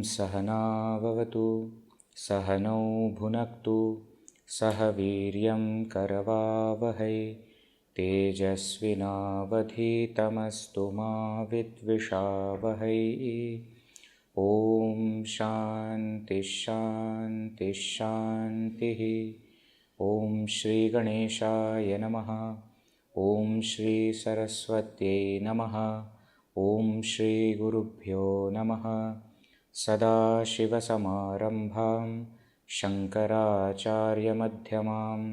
सहना भवतु सहनौ भुनक्तु सह वीर्यं करवावहै तेजस्विनावधीतमस्तु मा विद्विषावहै। ॐ शान्ति शान्ति शान्तिः। ॐ श्री गणेशाय नमः। ॐ श्री सरस्वत्यै नमः। ॐ श्री गुरुभ्यो नमः। सदाशिवसमारम्भां शङ्कराचार्यमध्यमाम्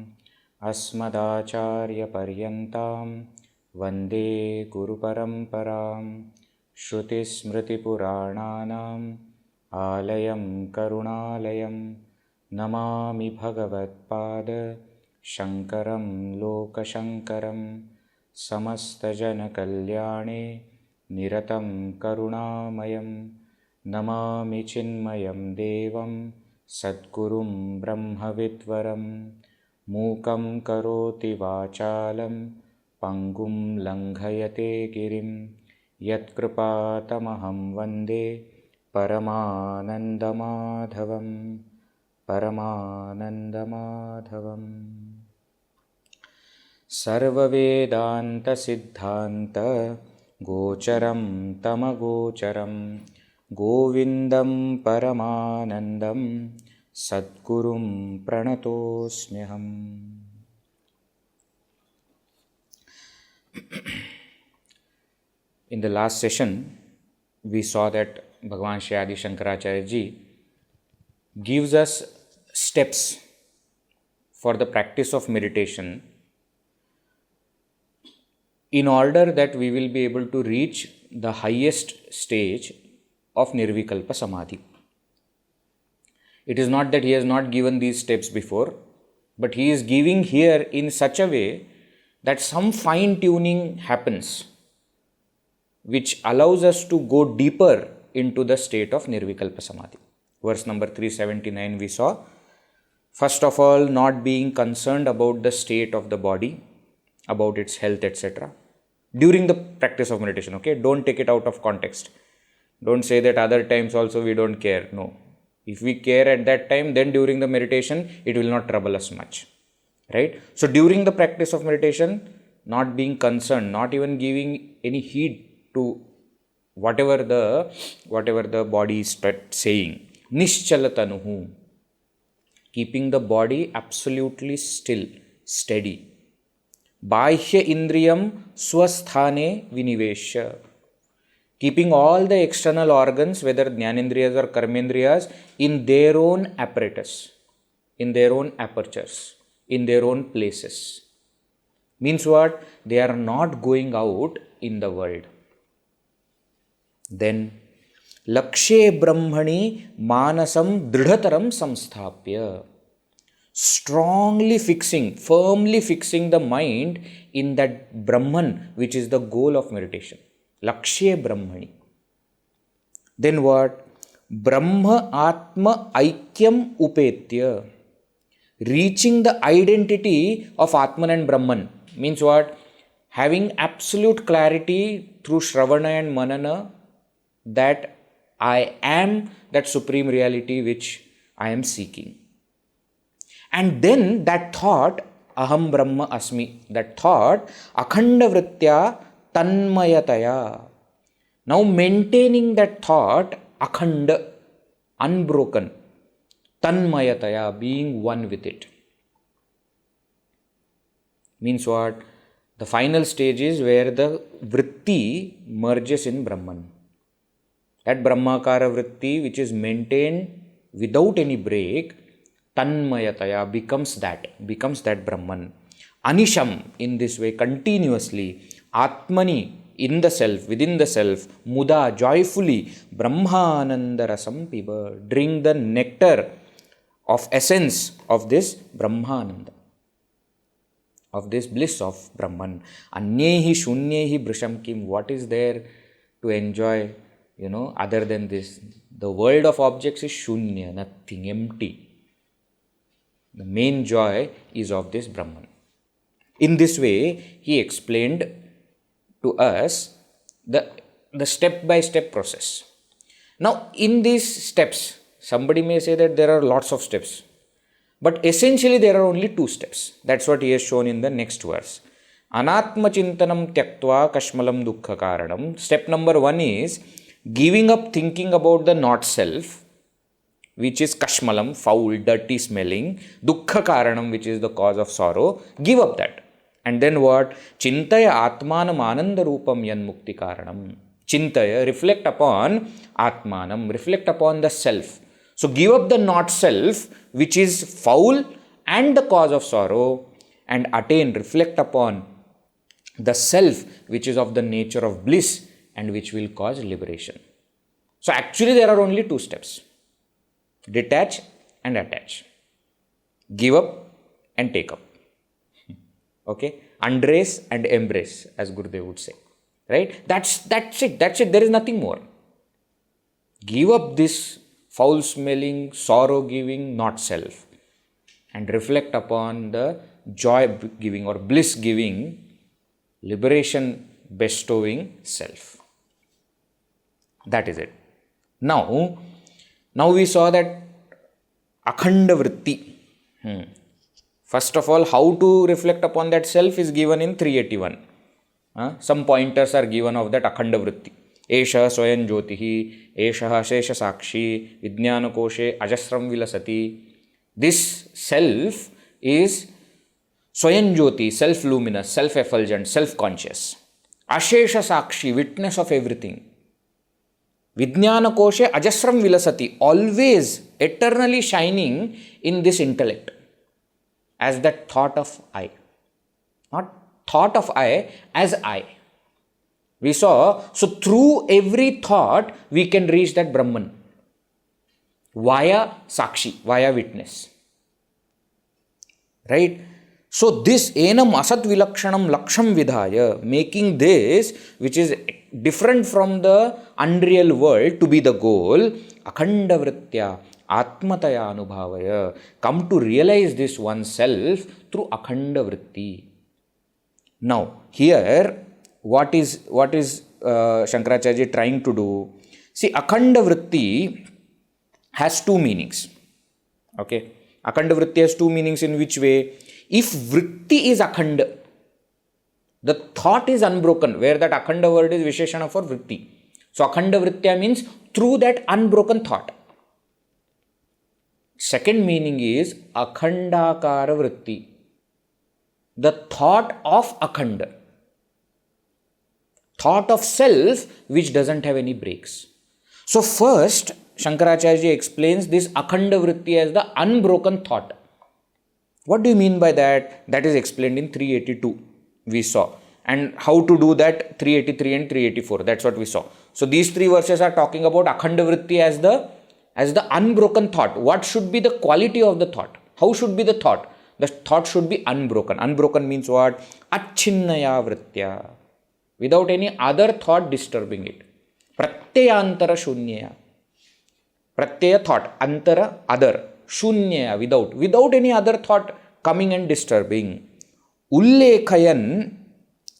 अस्मदाचार्यपर्यन्तां वन्दे गुरुपरम्परां। श्रुतिस्मृतिपुराणानाम् आलयं करुणालयं नमामि भगवत्पाद शङ्करं लोकशङ्करं। समस्तजनकल्याणे निरतं करुणामयं नमामि चिन्मयं देवं सद्गुरुं ब्रह्मविद्वरं। मूकं करोति वाचालं पङ्गुं लङ्घयते गिरिं यत्कृपातमहं वन्दे परमानन्दमाधवं परमानन्दमाधवम्। सर्ववेदान्तसिद्धान्त गोचरं तमगोचरं गोविन्दं परमानन्दं सद्गुरुं प्रणतोऽस्म्यहम्। In the last session, we saw that Bhagavan Shri Adi Shankaracharya Ji gives us steps for the practice of meditation in order that we will be able to reach the highest stage of nirvikalpa samadhi. It is not that he has not given these steps before, but he is giving here in such a way that some fine tuning happens, which allows us to go deeper into the state of nirvikalpa samadhi. Verse number 379 we saw, first of all, not being concerned about the state of the body, about its health, etc. during the practice of meditation. Okay, don't take it out of context. Don't say that other times also we don't care. No. If we care at that time, then during the meditation, it will not trouble us much. Right? So during the practice of meditation, not being concerned, not even giving any heed to whatever the body is saying. Nishchalatanuhu. Keeping the body absolutely still, steady. Bahya indriyam swasthane vinivesha. Keeping all the external organs, whether jnanendriyas or karmendriyas, in their own apparatus, in their own apertures, in their own places. Means what? They are not going out in the world. Then, lakshe brahmani manasam dridhataram samsthapya. Strongly fixing, firmly fixing the mind in that Brahman, which is the goal of meditation. Lakshe brahmani. Then what? Brahma atma aikyam upetya. Reaching the identity of Atman and Brahman. Means what? Having absolute clarity through Shravana and Manana that I am that supreme reality which I am seeking. And then that thought, aham brahma asmi, that thought, akhanda vrittya tanmayataya. Now maintaining that thought, akhanda, unbroken, tanmayataya, being one with it. Means what? The final stage is where the vritti merges in Brahman. That Brahmakara vritti which is maintained without any break, tanmayataya, becomes that Brahman. Anisham, in this way, continuously, Atmani, in the self, within the self, Muda, joyfully, Brahmananda rasam piba, drink the nectar of essence of this Brahmananda, of this bliss of Brahman. Anyehi shunyehi brisham kim, what is there to enjoy, other than this? The world of objects is shunya, nothing, empty. The main joy is of this Brahman. In this way, he explained to us the step-by-step process. Now, in these steps, somebody may say that there are lots of steps, but essentially there are only 2 steps. That's what he has shown in the next verse. Anatma chintanam tyaktva kashmalam dukkha karanam. Step number 1 is giving up thinking about the not self, which is kashmalam, foul, dirty smelling, dukkha karanam, which is the cause of sorrow. Give up that. And then what? Chintaya atmanam anandarūpaṃ yanmukti karanam. Chintaya, reflect upon atmanam, reflect upon the self. So give up the not self, which is foul and the cause of sorrow, and attain, reflect upon the self, which is of the nature of bliss and which will cause liberation. So actually there are only 2 steps. Detach and attach. Give up and take up. Okay? Undress and embrace, as Gurudev would say. Right? That's it. There is nothing more. Give up this foul smelling, sorrow giving, not self, and reflect upon the joy giving or bliss giving, liberation bestowing self. That is it. Now we saw that akhanda vritti. First of all, how to reflect upon that self is given in 381. Some pointers are given of that akhanda vritti. Esha swayam jyotihi, esha shesha sakshi, vijnanakoshe ajasram vilasati. This self is swayam jyoti, self-luminous, self-effulgent, self-conscious. Ashesha sakshi, witness of everything. Vijnanakoshe ajasram vilasati, always eternally shining in this intellect as that thought of I. Not thought of I, as I. We saw, so through every thought we can reach that Brahman via sakshi, via witness. Right? So this enam asat vilakshanam laksham vidhaya, making this, which is different from the unreal world, to be the goal, akhanda vrittya atmataya anubhavaya, come to realize this oneself through akhanda vritti. Now here, what is Shankaracharya trying to do? See, akhanda vritti has 2 meanings. Okay, akhanda vritti has 2 meanings. In which way? If vritti is akhanda, the thought is unbroken, where that akhanda word is visheshana for vritti. So akhanda vrittya means through that unbroken thought. Second meaning is akhandakara vritti, the thought of akhanda, thought of self which doesn't have any breaks. So first, Shankaracharya explains this akhanda vritti as the unbroken thought. What do you mean by that? That is explained in 382, we saw. And how to do that, 383 and 384, that's what we saw. So these 3 verses are talking about akhanda vritti as the unbroken thought. What should be the quality of the thought? How should be the thought? The thought should be unbroken. Unbroken means what? Acchinnaya vrittya, without any other thought disturbing it. Pratyayantara shunyaya. Pratyaya thought, antara other, shunyaya without any other thought coming and disturbing. Ullekhayan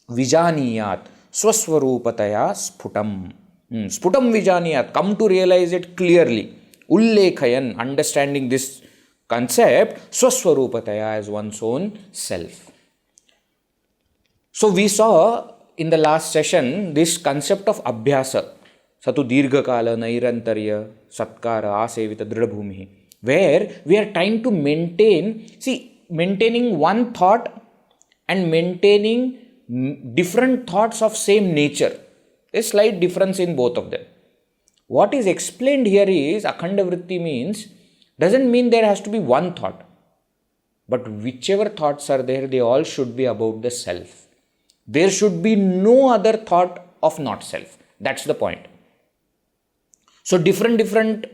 vijaniyat swaswarupataya sphutam. Sphutam vijaniyat, come to realize it clearly. Ullekhayan, understanding this concept, swaswarupataya, as one's own self. So we saw in the last session this concept of abhyasa, satu dirghakala nairantarya satkara asevita dridhabhumihi, where we are trying to maintaining one thought and maintaining different thoughts of same nature. A slight difference in both of them. What is explained here is akhanda vritti doesn't mean there has to be one thought. But whichever thoughts are there, they all should be about the self. There should be no other thought of not self. That's the point. So different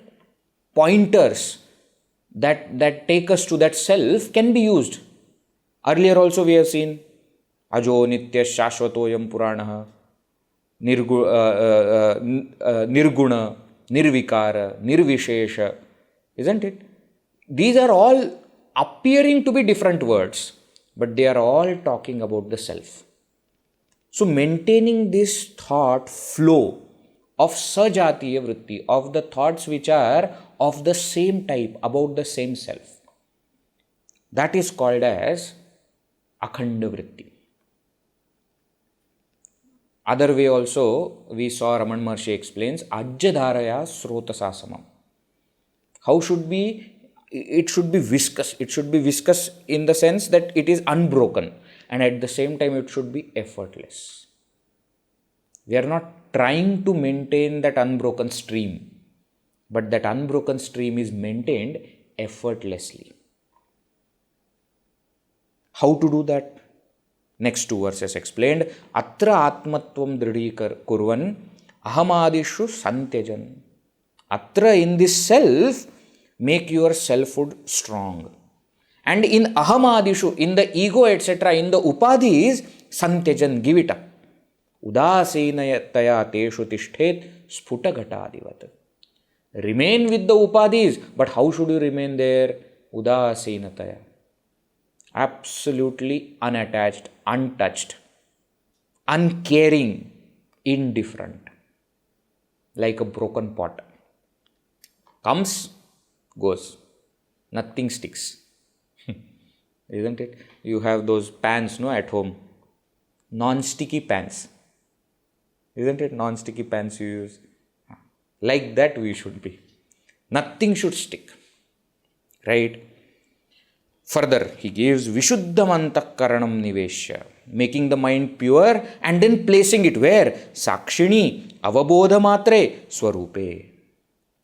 pointers that take us to that self can be used. Earlier also we have seen ajo nitya shashvatoyam purāṇah, nirguna, nirvikara, nirvishesha, isn't it? These are all appearing to be different words, but they are all talking about the self. So maintaining this thought flow of sajatiya vritti, of the thoughts which are of the same type, about the same self, that is called as akhanda vritti. Other way also, we saw Raman Maharshi explains, ajyadharaya srotasasamam. How should be? It should be viscous. It should be viscous in the sense that it is unbroken, and at the same time it should be effortless. We are not trying to maintain that unbroken stream, but that unbroken stream is maintained effortlessly. How to do that? Next two verses explained. Atra atmatvam dridhīkurvan ahamadishu santyajan. Atra, in this self, make your selfhood strong. And in ahamadishu, in the ego, etc., in the upadhis, santyajan, give it up. Udasinayataya teshu tishthet sputaghatadivat. Remain with the upadhis, but how should you remain there? Udasinataya. Absolutely unattached, untouched, uncaring, indifferent, like a broken pot. Comes, goes, nothing sticks. Isn't it? You have those pans, no, at home, non-sticky pans. Isn't it? Non-sticky pans you use. Like that we should be. Nothing should stick. Right? Further, he gives vishuddhaṃ antఃkaranam niveshya, making the mind pure and then placing it where? Sakshini avabodhamatre swarupe.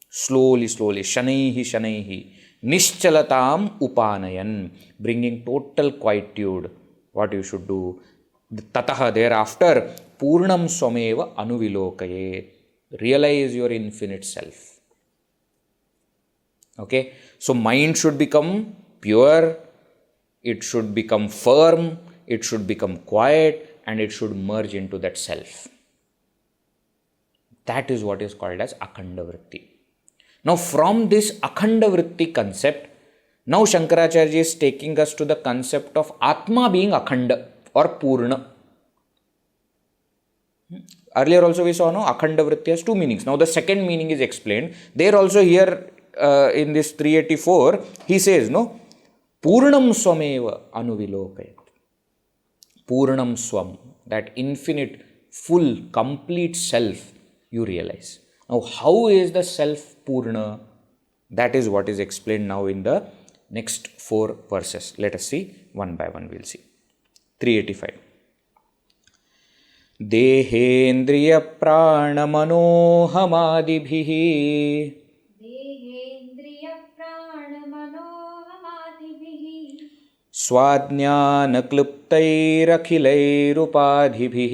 Slowly, shanaihi, nischalatam upanayan, bringing total quietude. What you should do? Tataḥ, thereafter, pūrṇaṃ swameva anuvilokayet. Realize your infinite self. Okay? So mind should become pure, it should become firm, it should become quiet, and it should merge into that self. That is what is called as akhanda vritti. Now from this akhanda vritti concept, now Shankaracharya is taking us to the concept of Atma being akhanda or pūrṇa. Earlier also we saw, no, akhanda vritti has two meanings. Now the second meaning is explained. There also here in this 384, he says, no, pūrṇaṃ swameva anuvilokayet. Pūrṇaṃ swam, that infinite, full, complete self you realize. Now how is the self pūrṇa? That is what is explained now in the next 4 verses. Let us see one by one, we'll see. 385. Dehendriyaprāṇamano'hamādibhiḥ. svājñānakḷptairakhilairupādhibhiḥ.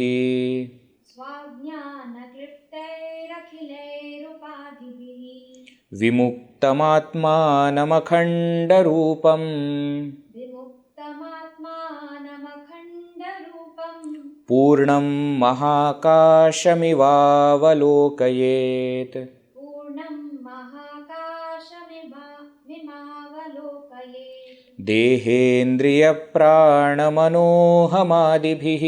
vimuktamātmānamakhaṇḍarūpaṃ. pūrṇaṃ mahākāśamivāvalokayet. dehendriyaprāṇamano'hamādibhiḥ.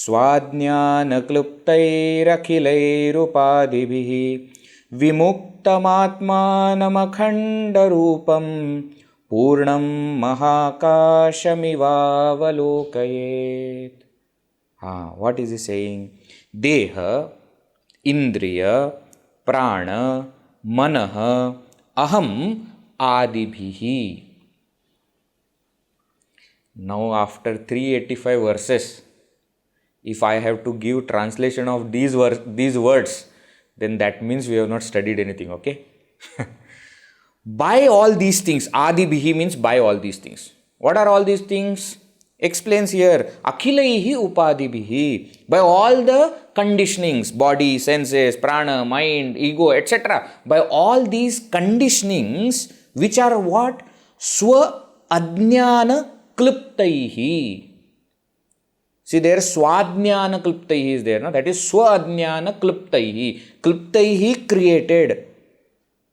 svājñānakḻptairakhilairupādhibhiḥ. vimuktamātmānamakhaṇḍarūpaṃ. pūrṇaṃ mahākāśamivāvalokayet. What is he saying? Deha, indriya, prana, manah, aham, adibhihi. Now after 385 verses, if I have to give translation of these words, then that means we have not studied anything, okay? By all these things, adibhihi means by all these things. What are all these things? Explains here, akhilaihi upādhibhiḥ, by all the conditionings, body, senses, prana, mind, ego, etc. By all these conditionings, which are what? Svājñānakļptaihi. See, there svājñānakļptaihi is there, no? That is svājñānakļptaihi. Kliptaihi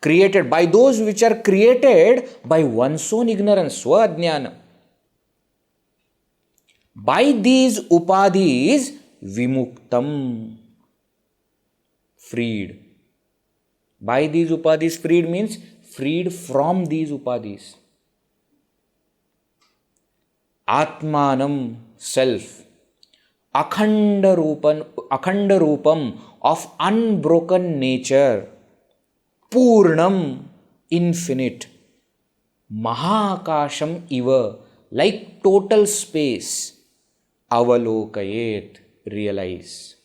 created by those which are created by one's own ignorance, svājñāna. By these upadhis, vimuktam, freed. By these upadhis, freed means freed from these upadhis. Atmanam, self. Akhaṇḍarūpaṃ, of unbroken nature. Pūrṇaṃ, infinite. mahākāśamivāvalokayet, like total space. Avalokayet, realize.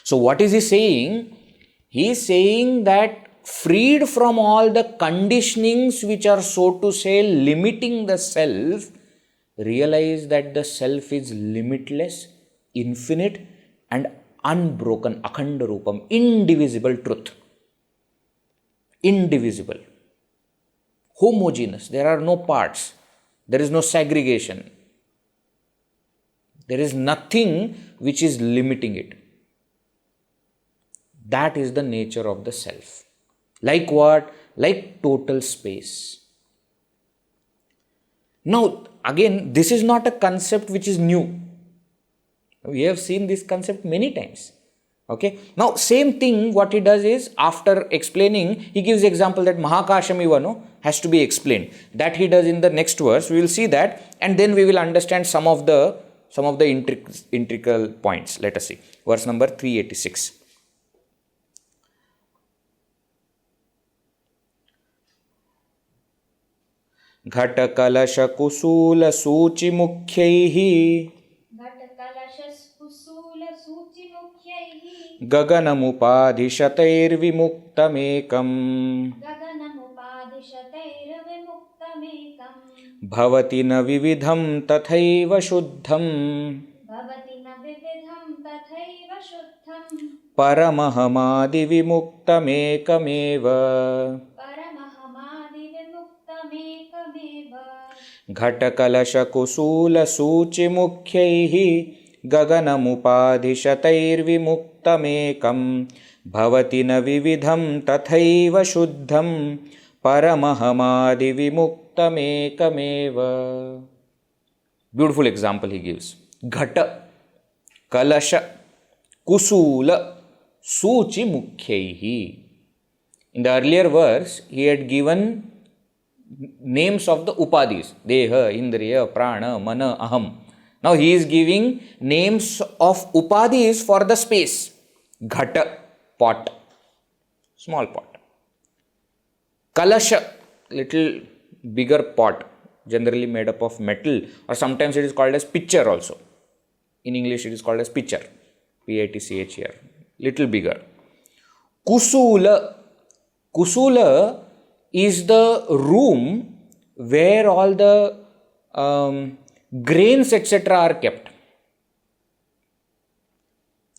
So what is he saying? He is saying that freed from all the conditionings which are, so to say, limiting the self, realize that the self is limitless, infinite and unbroken, akhaṇḍarūpaṃ, indivisible truth. Indivisible. Homogeneous. There are no parts. There is no segregation. There is nothing which is limiting it. That is the nature of the self. Like what? Like total space. Now, again, this is not a concept which is new. We have seen this concept many times. Okay. Now, same thing, what he does is, after explaining, he gives example that mahākāśamivāvalokayet has to be explained. That he does in the next verse. We will see that, and then we will understand some of the integral points. Let us see. Verse number 386. ghaṭakalaśakusūlasūcimukhyaiḥ gaganamupādhiśatairvimuktamekam bhavati na vividhaṃ tathaiva śuddhaṃ paramahamādivimuktamekameva ghaṭakalaśakusūlasūcimukhyaiḥ gaganamupādhiśatairvimuktamekam bhavati na vividhaṃ tathaiva śuddhaṃ paramahamādivimuktamekameva. Beautiful example he gives. Ghata, kalasha, kusula, sucimukhyaiḥ. In the earlier verse, he had given names of the upadhis. Deha, indriya, prāṇa, mana, aham. Now he is giving names of upadhis for the space. Ghata, pot, small pot. Kalasha, little bigger pot, generally made up of metal, or sometimes it is called as pitcher also. In English it is called as pitcher, P-I-T-C-H here, little bigger. Kusula, kusula is the room where all the grains etc. are kept.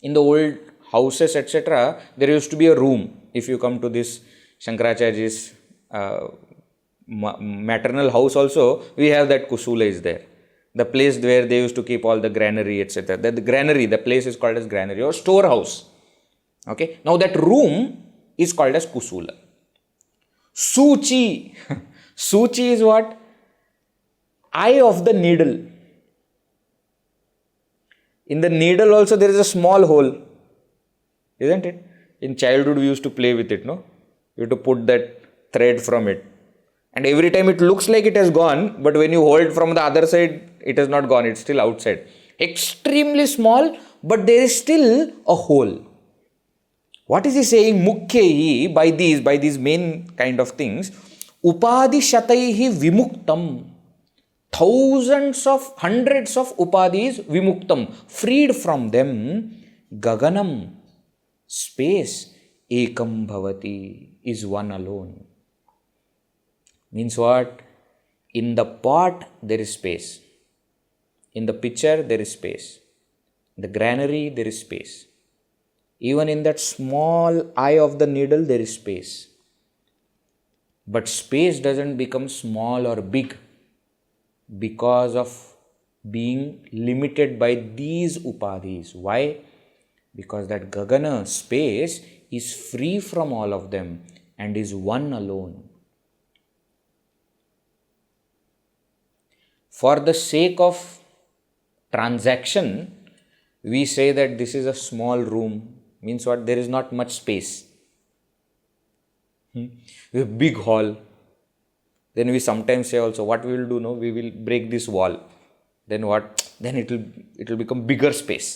In the old houses etc., there used to be a room. If you come to this Shankaracharya's maternal house also, we have that kusula is there. The place where they used to keep all the granary etc. The granary, the place is called as granary or storehouse. Okay. Now that room is called as kusula. Suchi. Suchi is what? Eye of the needle. In the needle also there is a small hole. Isn't it? In childhood we used to play with it, no? You have to put that thread from it. And every time it looks like it has gone, but when you hold from the other side, it has not gone. It's still outside. Extremely small, but there is still a hole. What is he saying? Mukhyaihi, by these main kind of things, upādhiśataihi vimuktam. Thousands of, hundreds of upadhis vimuktam, freed from them. Gaganam, space, ekam bhavati, is one alone. Means what? In the pot, there is space. In the pitcher, there is space. In the granary, there is space. Even in that small eye of the needle, there is space. But space doesn't become small or big because of being limited by these upadhis. Why? Because that gagana, space, is free from all of them and is one alone. For the sake of transaction, we say that this is a small room. Means what? There is not much space. We have a big hall. Then we sometimes say also, what we will do now? We will break this wall. Then what? Then it will become bigger space.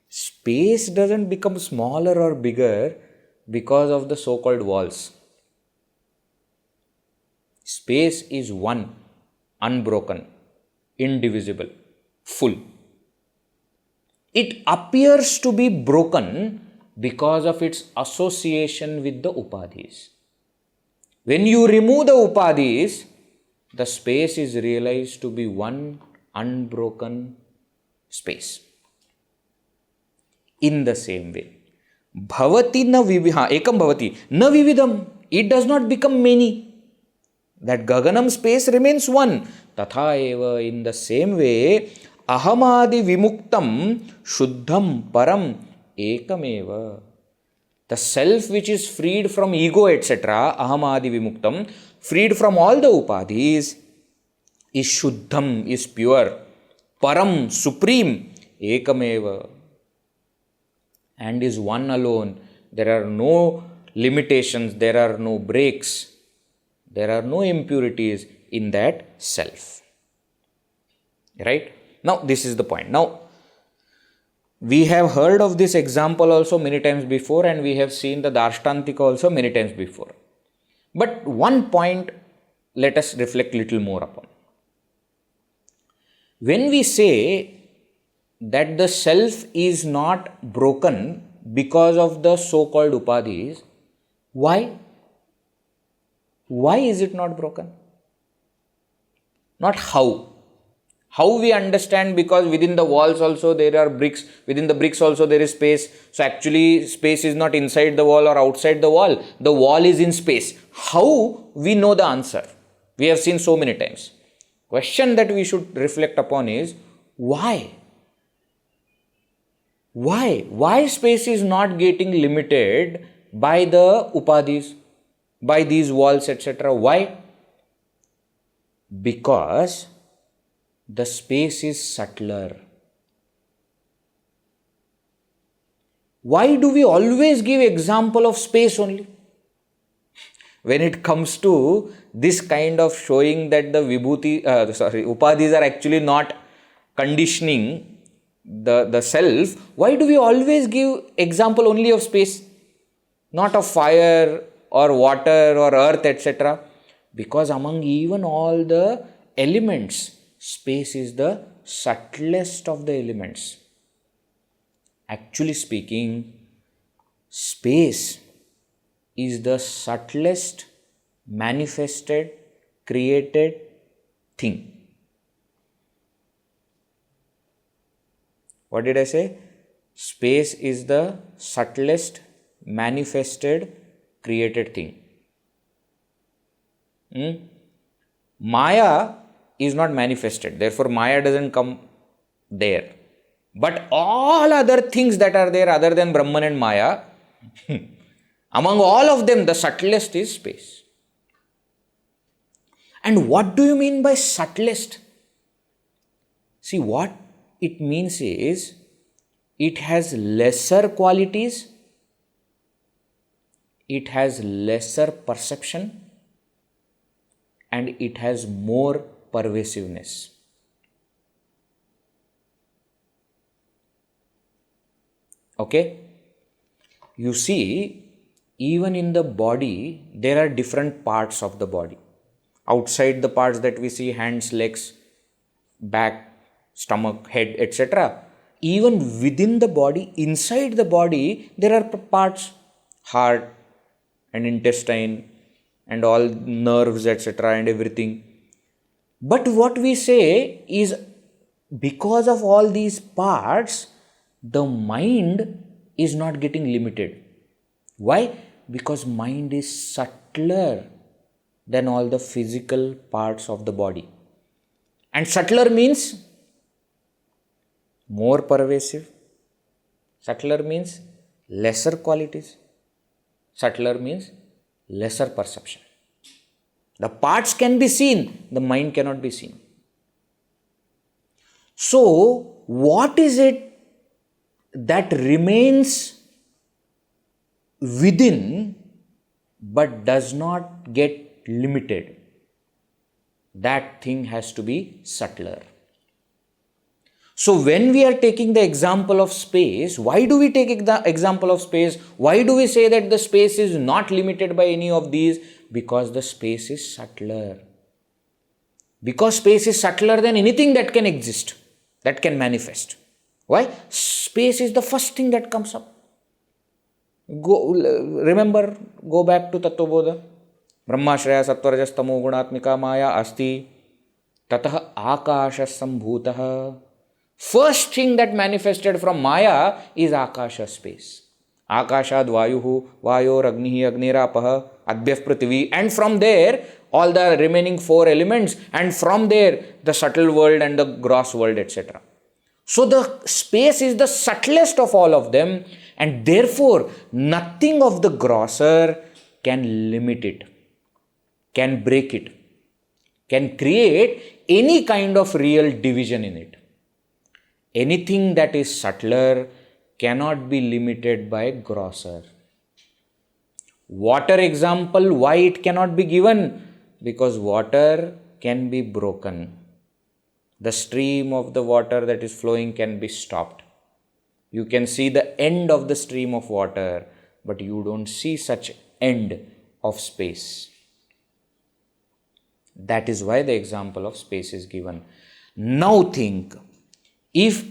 Space doesn't become smaller or bigger because of the so-called walls. Space is one, unbroken, indivisible, full. It appears to be broken because of its association with the upadhis. When you remove the upadhis, the space is realized to be one unbroken space. In the same way, bhavati na ekam bhavati na vividhaṃ. It does not become many. That gaganam space remains one. Tathaiva, in the same way, ahamādivimuktam śuddhaṃ param ekameva. The self which is freed from ego, etc., ahamādivimuktam, freed from all the upadhis, is śuddhaṃ, is pure, param, supreme, ekameva, and is one alone. There are no limitations, there are no breaks, there are no impurities in that self. Right? Now, this is the point. Now, we have heard of this example also many times before, and we have seen the Darshtantika also many times before. But one point, let us reflect little more upon. When we say that the self is not broken because of the so-called upadhis, why? Why is it not broken? Not how. How we understand, because within the walls also there are bricks, within the bricks also there is space. So actually space is not inside the wall or outside the wall is in space. How we know the answer? We have seen so many times. Question that we should reflect upon is, why? Why? Why space is not getting limited by the upadhis, by these walls, etc.? Why? Because the space is subtler. Why do we always give example of space only? When it comes to this kind of showing that the upadhis are actually not conditioning the self, why do we always give example only of space? Not of fire or water or earth, etc. Because among even all the elements, space is the subtlest of the elements. Actually speaking, space is the subtlest manifested, created thing. What did I say? Space is the subtlest manifested, created thing. Maya is not manifested, therefore Maya doesn't come there. But all other things that are there other than Brahman and Maya, among all of them, the subtlest is space. And what do you mean by subtlest? See, what it means is, it has lesser qualities, it has lesser perception, and it has more pervasiveness. Okay? You see, even in the body, there are different parts of the body. Outside the parts that we see, hands, legs, back, stomach, head, etc. Even within the body, inside the body, there are parts, heart and intestine and all nerves, etc. and everything. But what we say is, because of all these parts, the mind is not getting limited. Why? Because mind is subtler than all the physical parts of the body. And subtler means more pervasive. Subtler means lesser qualities. Subtler means lesser perception. The parts can be seen, the mind cannot be seen. So, what is it that remains within but does not get limited? That thing has to be subtler. So when we are taking the example of space, why do we take the example of space? Why do we say that the space is not limited by any of these? Because the space is subtler. Because space is subtler than anything that can exist, that can manifest. Why? Space is the first thing that comes up. Go back to Tattvabodha. Brahmashraya sattvarajastamo gunatmika maya asti tataḥ ākāśa sambhūtaḥ. First thing that manifested from Maya is Akasha, space. Akashad vayuhu, vayor agnihi agnirapah, adbhyah prithvi. And from there, all the remaining four elements. And from there, the subtle world and the gross world, etc. So the space is the subtlest of all of them. And therefore, nothing of the grosser can limit it, can break it, can create any kind of real division in it. Anything that is subtler cannot be limited by grosser. Water example, why it cannot be given? Because water can be broken. The stream of the water that is flowing can be stopped. You can see the end of the stream of water, but you don't see such end of space. That is why the example of space is given. Now think, if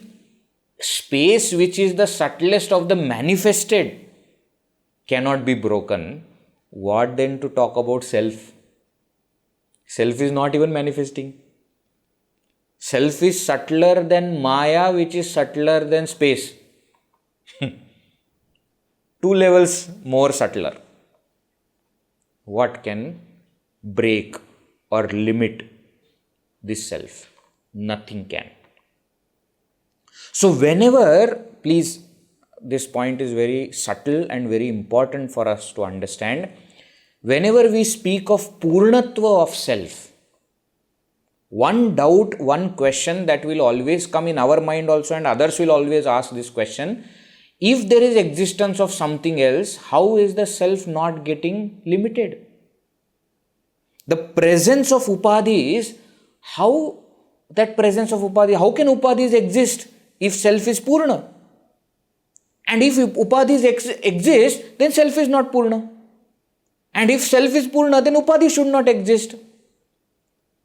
space, which is the subtlest of the manifested, cannot be broken, what then to talk about self? Self is not even manifesting. Self is subtler than Maya, which is subtler than space. 2 levels more subtler. What can break or limit this self? Nothing can. So whenever, please, this point is very subtle and very important for us to understand. Whenever we speak of pūrṇatva of self, one doubt, one question that will always come in our mind also, and others will always ask this question: if there is existence of something else, how is the self not getting limited? The presence of upadhis, how can upadhis exist if self is pūrṇa? And if upadhis exist, then self is not pūrṇa. And if self is pūrṇa, then upadhi should not exist.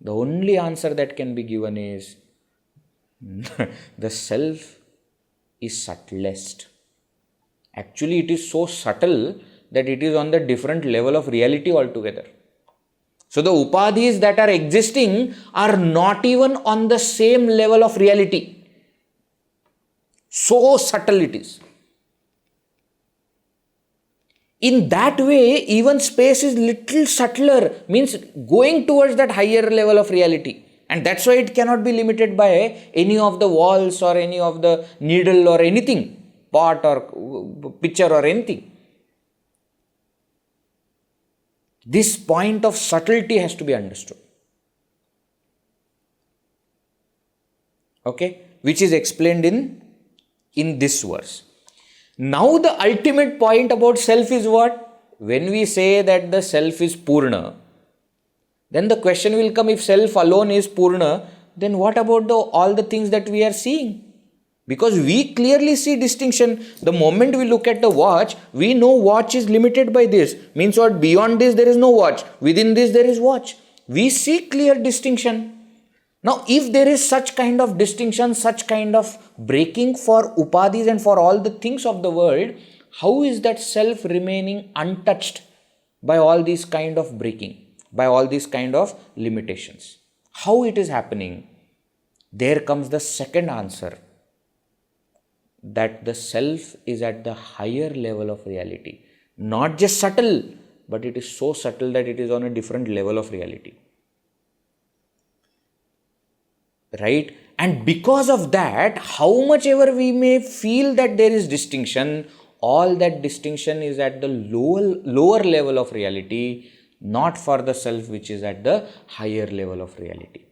The only answer that can be given is the self is subtlest. Actually, it is so subtle that it is on the different level of reality altogether. So the upadhis that are existing are not even on the same level of reality. So subtle it is. In that way, even space is little subtler, means going towards that higher level of reality. And that's why it cannot be limited by any of the walls or any of the needle or anything, pot or picture or anything. This point of subtlety has to be understood. Okay? Which is explained in this verse. Now the ultimate point about self is what? When we say that the self is pūrṇa, then the question will come, if self alone is pūrṇa, then what about all the things that we are seeing? Because we clearly see distinction. The moment we look at the watch, we know watch is limited by this. Means what? Beyond this there is no watch. Within this there is watch. We see clear distinction. Now, if there is such kind of distinction, such kind of breaking for upadhis and for all the things of the world, how is that self remaining untouched by all these kind of breaking, by all these kind of limitations? How it is happening? There comes the second answer, that the self is at the higher level of reality. Not just subtle, but it is so subtle that it is on a different level of reality. Right? And because of that, how much ever we may feel that there is distinction, all that distinction is at the lower level of reality, not for the self which is at the higher level of reality.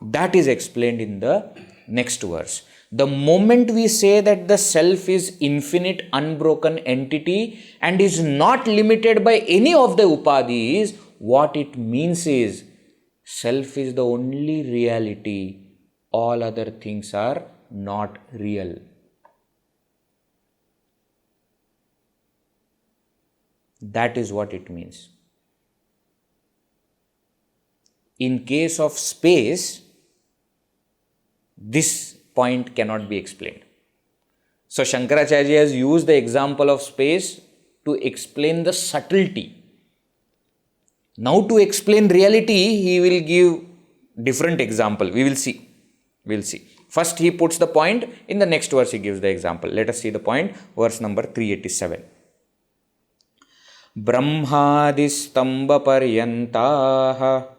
That is explained in the next verse. The moment we say that the self is infinite, unbroken entity and is not limited by any of the upadhis, what it means is self is the only reality. All other things are not real. That is what it means. In case of space, this point cannot be explained. So Shankaracharya has used the example of space to explain the subtlety. Now to explain reality, he will give different example. We will see. We'll see. First he puts the point, in the next verse he gives the example. Let us see the point, verse number 387. Brahmādistambaparyantā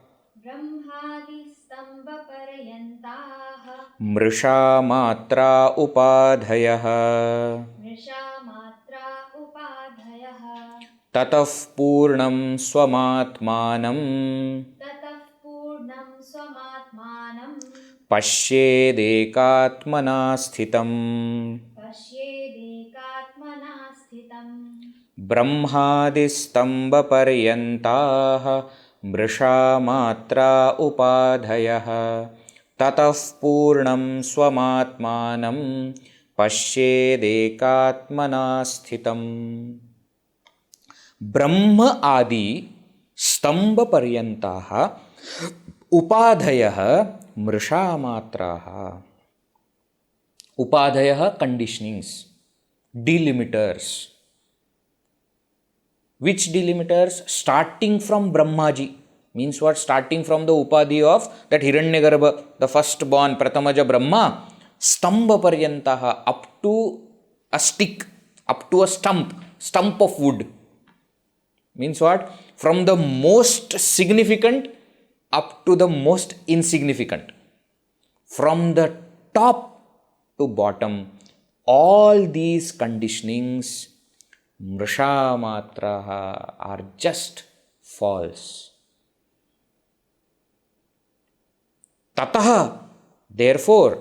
mṛṣāmātrā upādhayaḥ tathāh pūrṇaṃ svamātmānaṃ paśyedekātmanā sthitam brahmādistambaparyantā mṛṣāmātrā upādhayaḥ tathāh pūrṇaṃ svamātmānaṃ paśyedekātmanā sthitam. Brahma adi stambaparyantā upādhayaḥ mṛṣāmātrā. Upādhayaḥ, conditionings, delimiters. Which delimiters? Starting from Brahmaji. Means what? Starting from the upadhi of that Hiranyagarbha, the firstborn Pratamaja Brahma, stambaparyantā, up to a stick, up to a stump of wood. Means what? From the most significant up to the most insignificant. From the top to bottom, all these conditionings, mṛṣāmātrā, are just false. Tataḥ, therefore,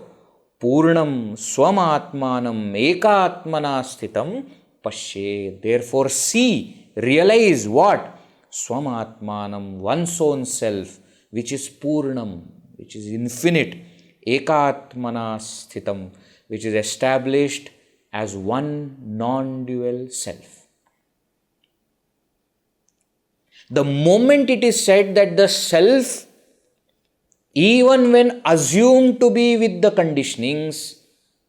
pūrṇaṃ svamātmānaṃ ekātmanā sthitam paśye, therefore see, realize what? Svamātmānaṃ, one's own self, which is pūrṇaṃ, which is infinite, ekātmanā sthitam, which is established as one non-dual self. The moment it is said that the self, even when assumed to be with the conditionings,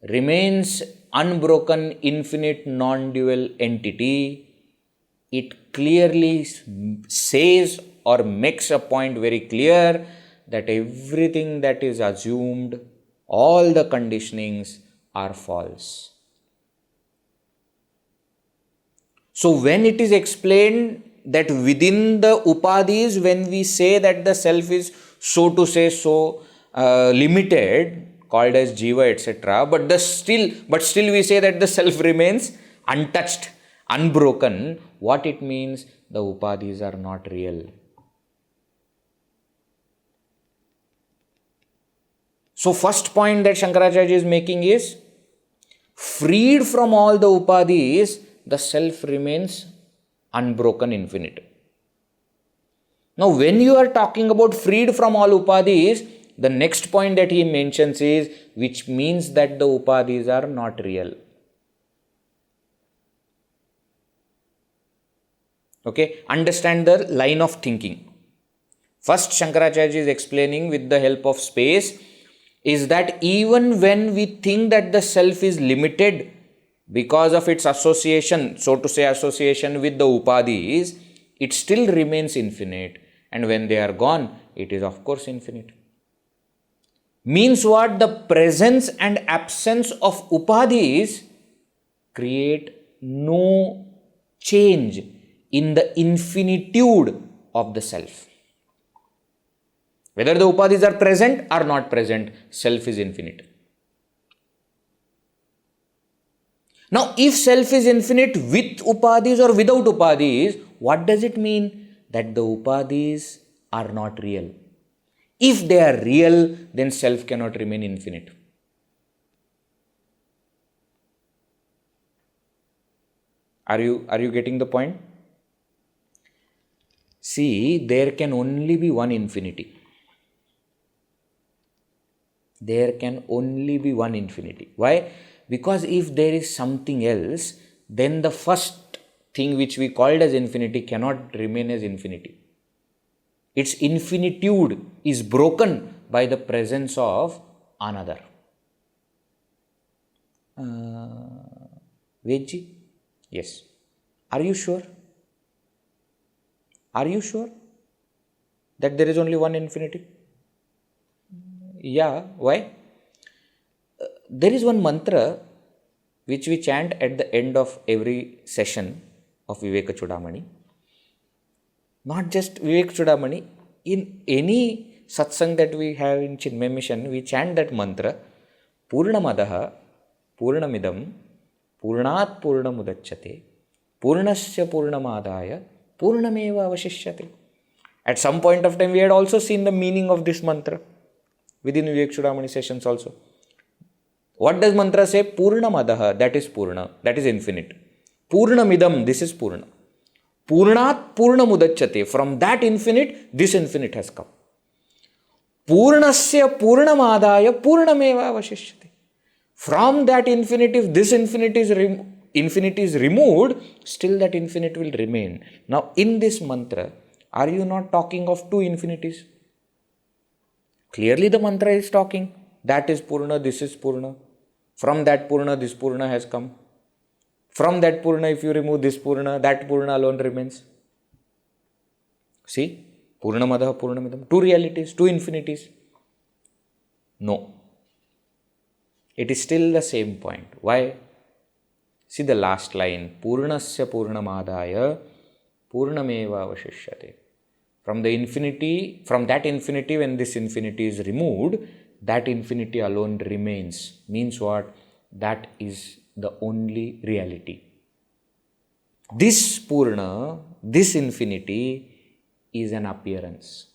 remains unbroken, infinite, non-dual entity, it clearly says or makes a point very clear that everything that is assumed, all the conditionings are false. So when it is explained that within the upadhis, when we say that the self is so to say limited, called as jiva, etc., but still we say that the self remains untouched, unbroken, what it means? The upadhis are not real. So first point that Shankaracharya is making is, freed from all the upadhis, the self remains unbroken, infinite. Now when you are talking about freed from all upadhis, the next point that he mentions is, which means that the upadhis are not real. Okay, understand the line of thinking. First, Shankaracharya is explaining with the help of space is that even when we think that the self is limited because of its association, so to say association with the upadhis, it still remains infinite. And when they are gone, it is of course infinite. Means what? The presence and absence of upadhis create no change in the infinitude of the self. Whether the upadhis are present or not present, self is infinite. Now, if self is infinite with upadhis or without upadhis, what does it mean? That the upadhis are not real. If they are real, then self cannot remain infinite. Are you getting the point? See, there can only be one infinity. There can only be one infinity. Why? Because if there is something else, then the first thing which we called as infinity cannot remain as infinity. Its infinitude is broken by the presence of another. Vedji? Yes. Are you sure? Are you sure that there is only one infinity? Yeah. Why? There is one mantra which we chant at the end of every session of Vivekachoodamani. Not just Vivekachoodamani, in any satsang that we have in Chinmay Mission, we chant that mantra, pūrṇamadaḥ pūrṇamidam pūrṇāt pūrṇamudachyate pūrṇasya pūrṇamadāya pūrṇameva avashishyate. At some point of time, we had also seen the meaning of this mantra within Vivekachoodamani sessions also. What does mantra say? Pūrṇamadaḥ, that is pūrṇa, that is infinite. Pūrṇamidam, this is pūrṇa. Pūrṇāt pūrṇamudachyate, from that infinite, this infinite has come. Pūrṇasya pūrṇamadāya pūrṇameva avashishyate. From that infinite, if this infinite is removed, still that infinite will remain. Now, in this mantra, are you not talking of two infinities? Clearly the mantra is talking. That is pūrṇa, this is pūrṇa. From that pūrṇa, this pūrṇa has come. From that pūrṇa, if you remove this pūrṇa, that pūrṇa alone remains. See? Pūrṇamadaḥ pūrṇamidam. Two realities, two infinities. No. It is still the same point. Why? See the last line. Pūrṇasya pūrṇamadāya pūrṇameva avashishyate. From the infinity, from that infinity, when this infinity is removed, that infinity alone remains. Means what? That is the only reality. This pūrṇa, this infinity is an appearance.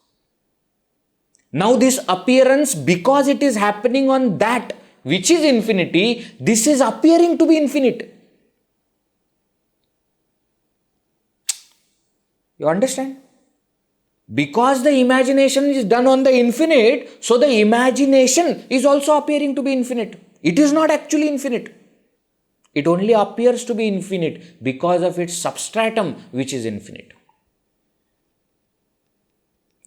Now this appearance, because it is happening on that which is infinity, this is appearing to be infinite. You understand? Because the imagination is done on the infinite, so the imagination is also appearing to be infinite. It is not actually infinite. It only appears to be infinite because of its substratum, which is infinite.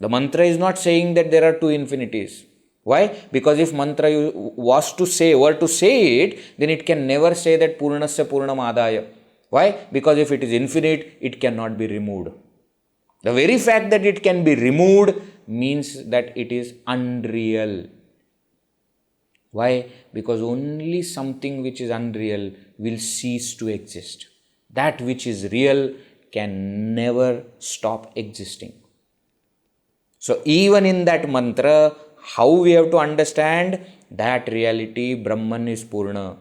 The mantra is not saying that there are two infinities. Why? Because if mantra were to say it, then it can never say that pūrṇasya pūrṇamadāya. Why? Because if it is infinite, it cannot be removed. The very fact that it can be removed means that it is unreal. Why? Because only something which is unreal will cease to exist. That which is real can never stop existing. So even in that mantra, how we have to understand that reality, Brahman is pūrṇa.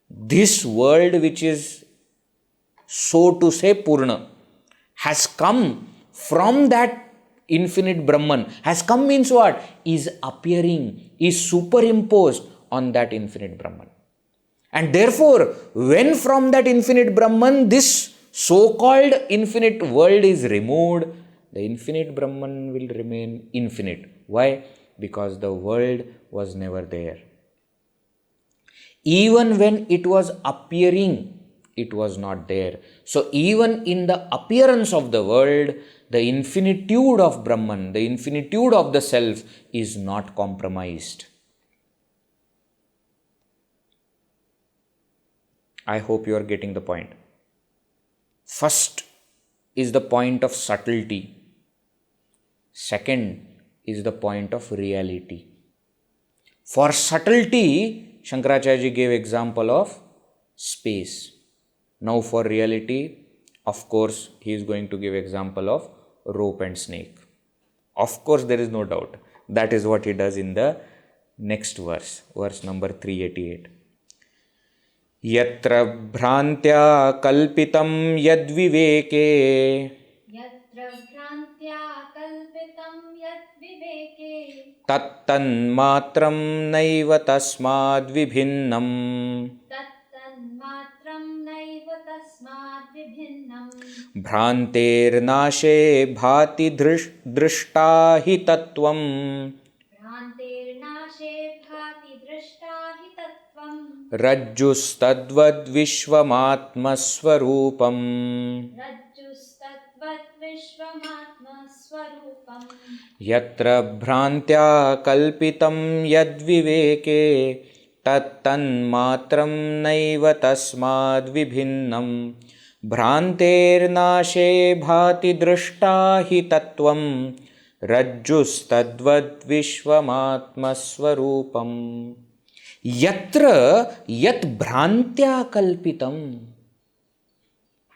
This world which is, so to say, pūrṇa, has come from that infinite Brahman. Has come means what? Is appearing, is superimposed on that infinite Brahman. And therefore, when from that infinite Brahman, this so-called infinite world is removed, the infinite Brahman will remain infinite. Why? Because the world was never there. Even when it was appearing, it was not there. So even in the appearance of the world, the infinitude of Brahman, the infinitude of the self is not compromised. I hope you are getting the point. First is the point of subtlety. Second is the point of reality. For subtlety, Shankaracharya gave example of space. Now for reality, of course, he is going to give example of rope and snake. Of course, there is no doubt. That is what he does in the next verse, verse number 388. Yatra bhrāntyā kalpitam yadviveke tattanmātraṃ naiva tasmādvibhinnam bhrānternāśe bhavati drishta hi tattvam rajjustadvad vishvamatmasvarūpaṃ yatra bhrāntyā kalpitam yadviveke tattanmātraṃ naiva tasmādvibhinnam bhrānternāśe bhavati drishta hi tattvam rajjustadvad vishvamatmasvarūpaṃ yatra yat bhrāntyā kalpitam.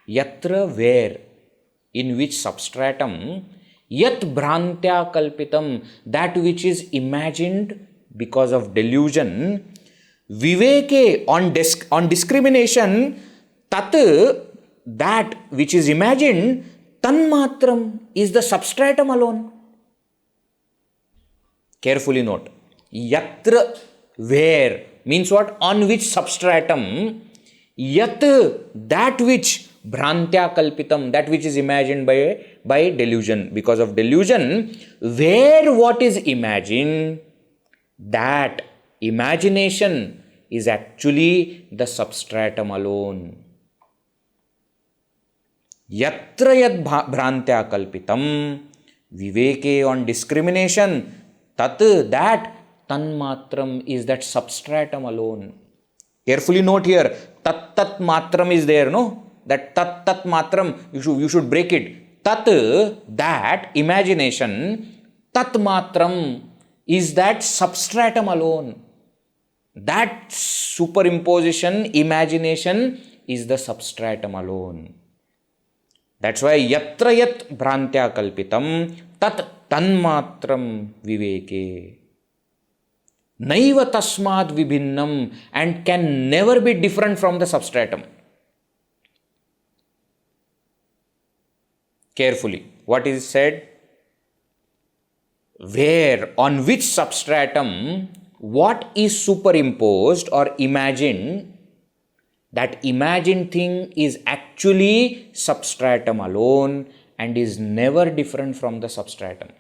Yatra, where, in which substratum, yat bhrāntyā kalpitam, that which is imagined because of delusion, viveke, on discrimination, tat, that which is imagined, tanmātraṃ, is the substratum alone. Carefully note, yatra, where, means what? On which substratum, yat, that which, bhrāntyā kalpitam, that which is imagined by delusion, because of delusion, where what is imagined, that imagination is actually the substratum alone. Yatra yad bhrāntyā kalpitam, viveke, on discrimination, tat, that, tanmātraṃ, is that substratum alone. Carefully note here, tattanmātraṃ is there, no? That tattanmātraṃ, you should break it. Tat, that, imagination, tatmātraṃ, is that substratum alone. That superimposition, imagination, is the substratum alone. That's why yatra yat bhrāntyā kalpitam tat tanmātraṃ viveke naiva tasmādvibhinnam, and can never be different from the substratum. Carefully, what is said? Where, on which substratum, what is superimposed or imagined, that imagined thing is actually substratum alone and is never different from the substratum.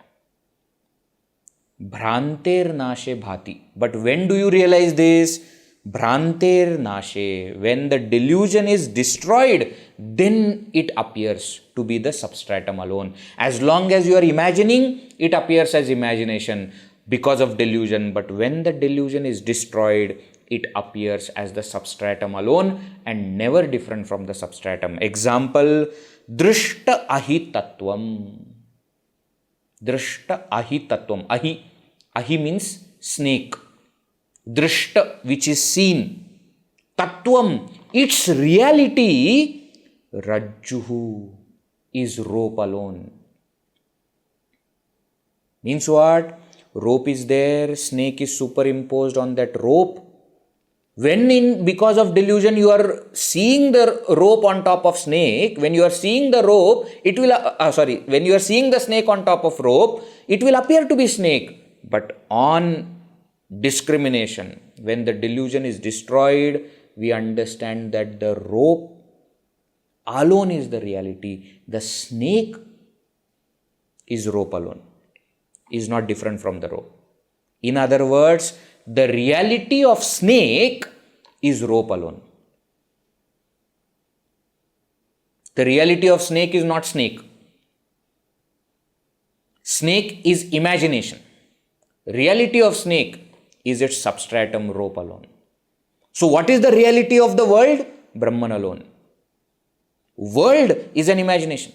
Bhrānternāśe bhati. But when do you realize this? Bhrānternāśe. When the delusion is destroyed, then it appears to be the substratum alone. As long as you are imagining, it appears as imagination because of delusion. But when the delusion is destroyed, it appears as the substratum alone and never different from the substratum. Example, drishta ahi tattvam. Drishta ahi tattvam. Ahi means snake. Drishta, which is seen. Tattvam, its reality, rajjuhu, is rope alone. Means what? Rope is there, snake is superimposed on that rope. When because of delusion you are seeing the rope on top of snake, when you are seeing the rope, it will, when you are seeing the snake on top of rope, it will appear to be snake. But on discrimination, when the delusion is destroyed, we understand that the rope alone is the reality. The snake is rope alone, is not different from the rope. In other words, the reality of snake is rope alone. The reality of snake is not snake. Snake is imagination. Reality of snake is its substratum, rope alone. So what is the reality of the world? Brahman alone. World is an imagination.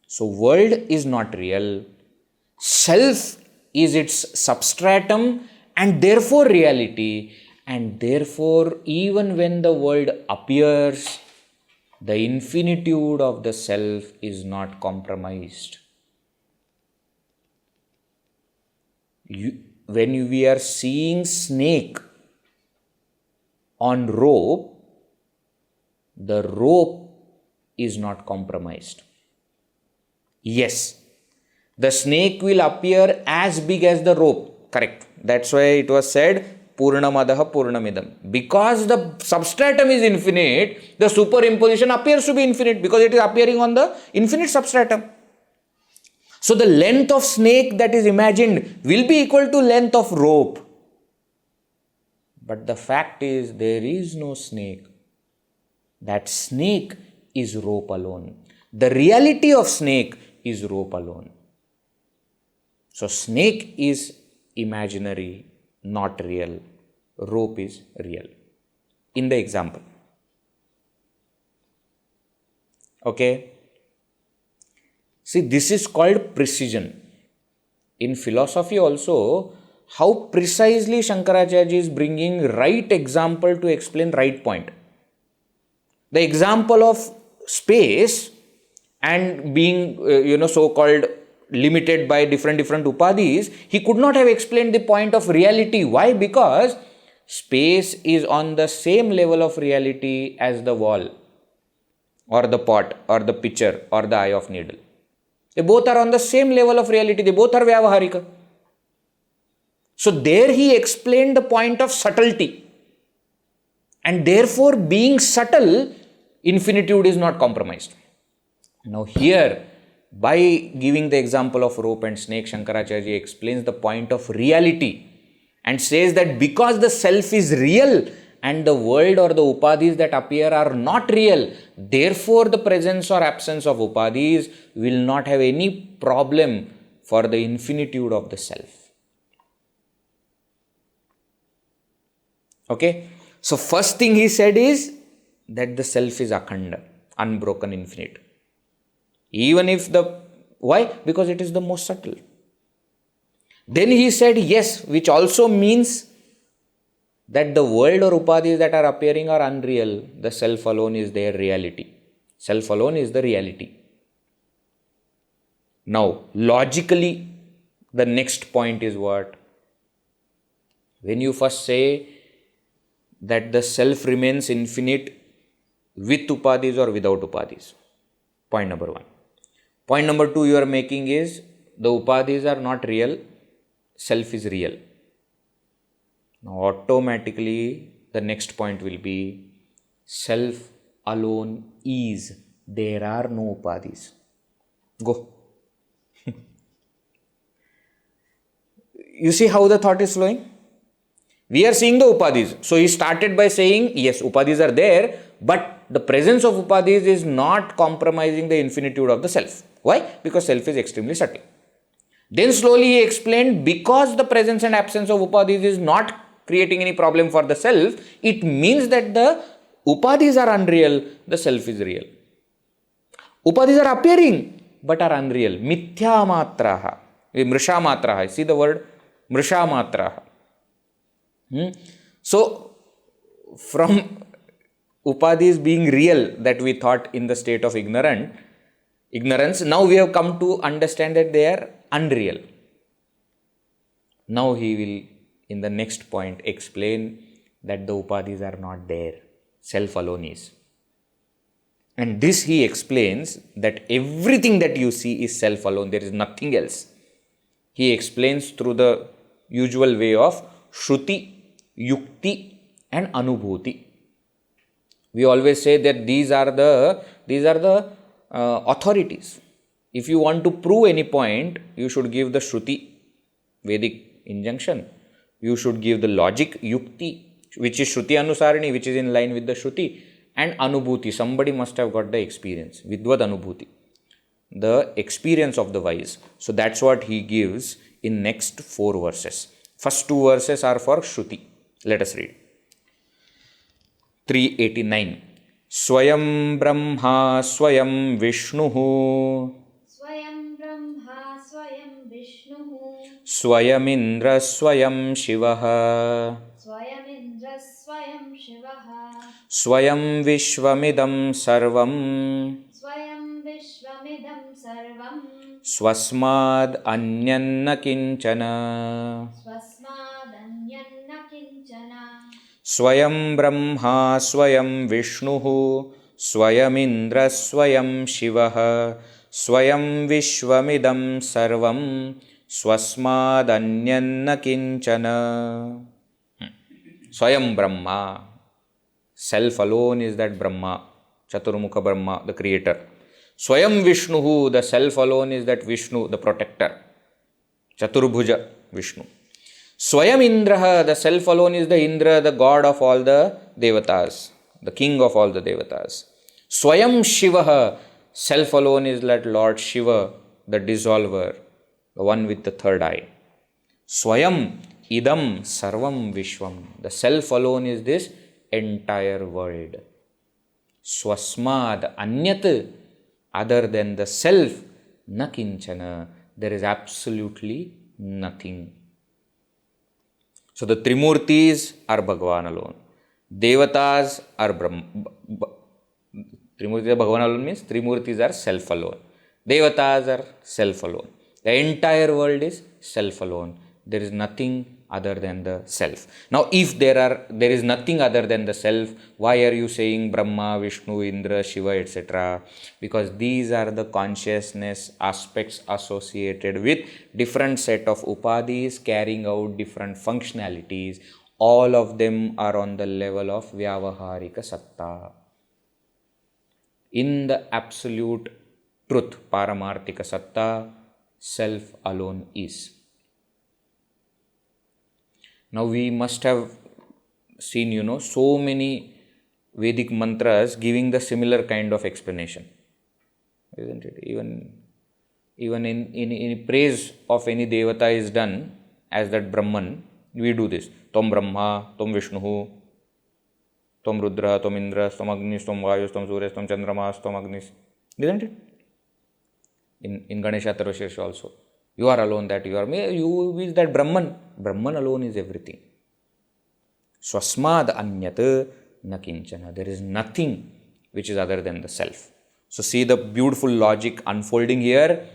So world is not real. Self is its substratum and therefore reality, and therefore even when the world appears, the infinitude of the self is not compromised. When we are seeing snake on rope, the rope is not compromised. Yes, the snake will appear as big as the rope. Correct. That's why it was said, pūrṇamadaḥ pūrṇamidam. Because the substratum is infinite, the superimposition appears to be infinite because it is appearing on the infinite substratum. So the length of snake that is imagined will be equal to length of rope. But the fact is, there is no snake. That snake is rope alone. The reality of snake is rope alone. So snake is imaginary, not real. Rope is real. In the example. Okay. See, this is called precision. In philosophy also, how precisely Shankaracharya is bringing right example to explain right point. The example of space and being, so-called limited by different upadhis, he could not have explained the point of reality. Why? Because space is on the same level of reality as the wall or the pot or the pitcher or the eye of needle. They both are on the same level of reality. They both are vyavaharika. So there he explained the point of subtlety. And therefore, being subtle, infinitude is not compromised. Now here, by giving the example of rope and snake, Shankaracharya explains the point of reality and says that because the self is real and the world or the upadhis that appear are not real, therefore the presence or absence of upadhis will not have any problem for the infinitude of the self. Okay, so first thing he said is that the self is akhanda, unbroken, infinite. Even if why? Because it is the most subtle. Then he said yes, which also means that the world or upadhis that are appearing are unreal. The self alone is their reality. Self alone is the reality. Now, logically, the next point is what? When you first say that the self remains infinite with upadhis or without upadhis. Point number one. Point number two you are making is the upadhis are not real, self is real. Now automatically the next point will be self alone is. There are no upadhis. Go. You see how the thought is flowing? We are seeing the upadhis. So he started by saying, yes, upadhis are there, but the presence of upadhis is not compromising the infinitude of the self. Why? Because self is extremely subtle. Then slowly he explained, because the presence and absence of upadhis is not creating any problem for the self, it means that the upadhis are unreal, the self is real. Upadhis are appearing, but are unreal. Mithyāmātrāha. mṛṣāmātrā. See the word mṛṣāmātrā. So, from upadhis being real that we thought in the state of ignorance, now we have come to understand that they are unreal. Now he will, in the next point, explain that the upadhis are not there. Self alone is. And this he explains that everything that you see is self alone. There is nothing else. He explains through the usual way of shruti, yukti and anubhuti. We always say that these are the authorities. If you want to prove any point, you should give the shruti, Vedic injunction. You should give the logic, yukti, which is shruti anusarini, which is in line with the shruti, and anubhuti. Somebody must have got the experience, vidvad anubhuti, the experience of the wise. So that's what he gives in next 4 verses. First 2 verses are for shruti. Let us read. 389. Swayam Brahma Swayam Vishnuhu. Swayam Brahma Swayam Vishnuhu. Swayamindra swayam Shivah. Swayamindra swayam Shivah. Swayam Vishwamidam Sarvam. Swayam Vishwamidam Sarvam. Swasmad Anyanna Kinchana. Swasmadanyanna Kinchana. Swayam Brahma Swayam Vishnuhu. Swayamindra swayam Shivah. Swayam Vishwamidam Sarvam. Swasmad Anyanna Kinchana. Swayam Brahma. Self alone is that Brahma. Chaturmukha Brahma, the creator. Swayam Vishnuhu, the self alone is that Vishnu, the protector. Chaturbhuja Vishnu. Swayam Indraha, the self alone is the Indra, the god of all the devatas, the king of all the devatas. Swayam Shivaha, self alone is that Lord Shiva, the dissolver, the one with the third eye. Swayam Idam Sarvam Vishwam, the self alone is this entire world. Swasmad Anyat, other than the self, na kinchana, there is absolutely nothing. So the Trimurtis are Bhagavan alone. Devatas are Brahma. Trimurtis are Bhagavan alone means Trimurtis are self alone. Devatas are self alone. The entire world is self alone. There is nothing other than the self. Now, if there is nothing other than the self, why are you saying Brahma, Vishnu, Indra, Shiva, etc.? Because these are the consciousness aspects associated with different set of upadhis carrying out different functionalities. All of them are on the level of vyavaharika satta. In the absolute truth, paramarthika satta, self alone is. Now we must have seen, so many Vedic mantras giving the similar kind of explanation, isn't it? Even in praise of any devata is done as that Brahman, we do this. Tom Brahma, Tom Vishnu, Tom Rudra, Tom Indra, Tom Agnis, Tom Vayus, Tom Suryas, Tom Chandramas, Tom Agnis. Isn't it? In Ganesha Tarvashesha also. You are alone that you are. You is that Brahman. Brahman alone is everything. Swasmad anyat na kinchana. There is nothing which is other than the self. So see the beautiful logic unfolding here.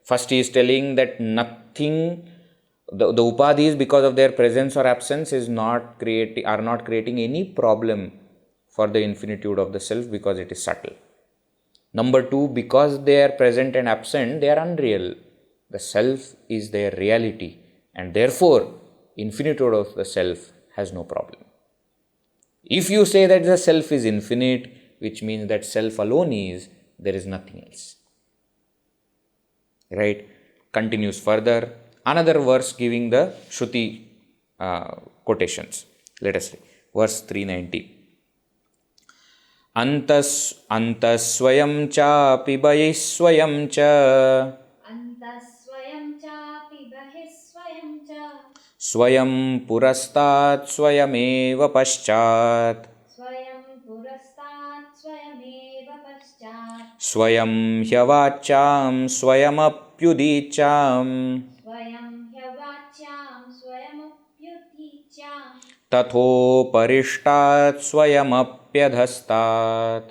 First he is telling that nothing, the upadhis because of their presence or absence are not creating any problem for the infinitude of the self because it is subtle. Number two, because they are present and absent, they are unreal. The self is their reality and therefore infinitude of the self has no problem. If you say that the self is infinite, which means that self alone is, there is nothing else. Right? Continues further. Another verse giving the Shruti quotations. Let us read. Verse 390. Antas swayam cha pibayis swayam cha. Swayam purastat swayameva paśyat. Swayam hyavacham swayamapyudicam. Tatho parishtat swayamapyadhastat.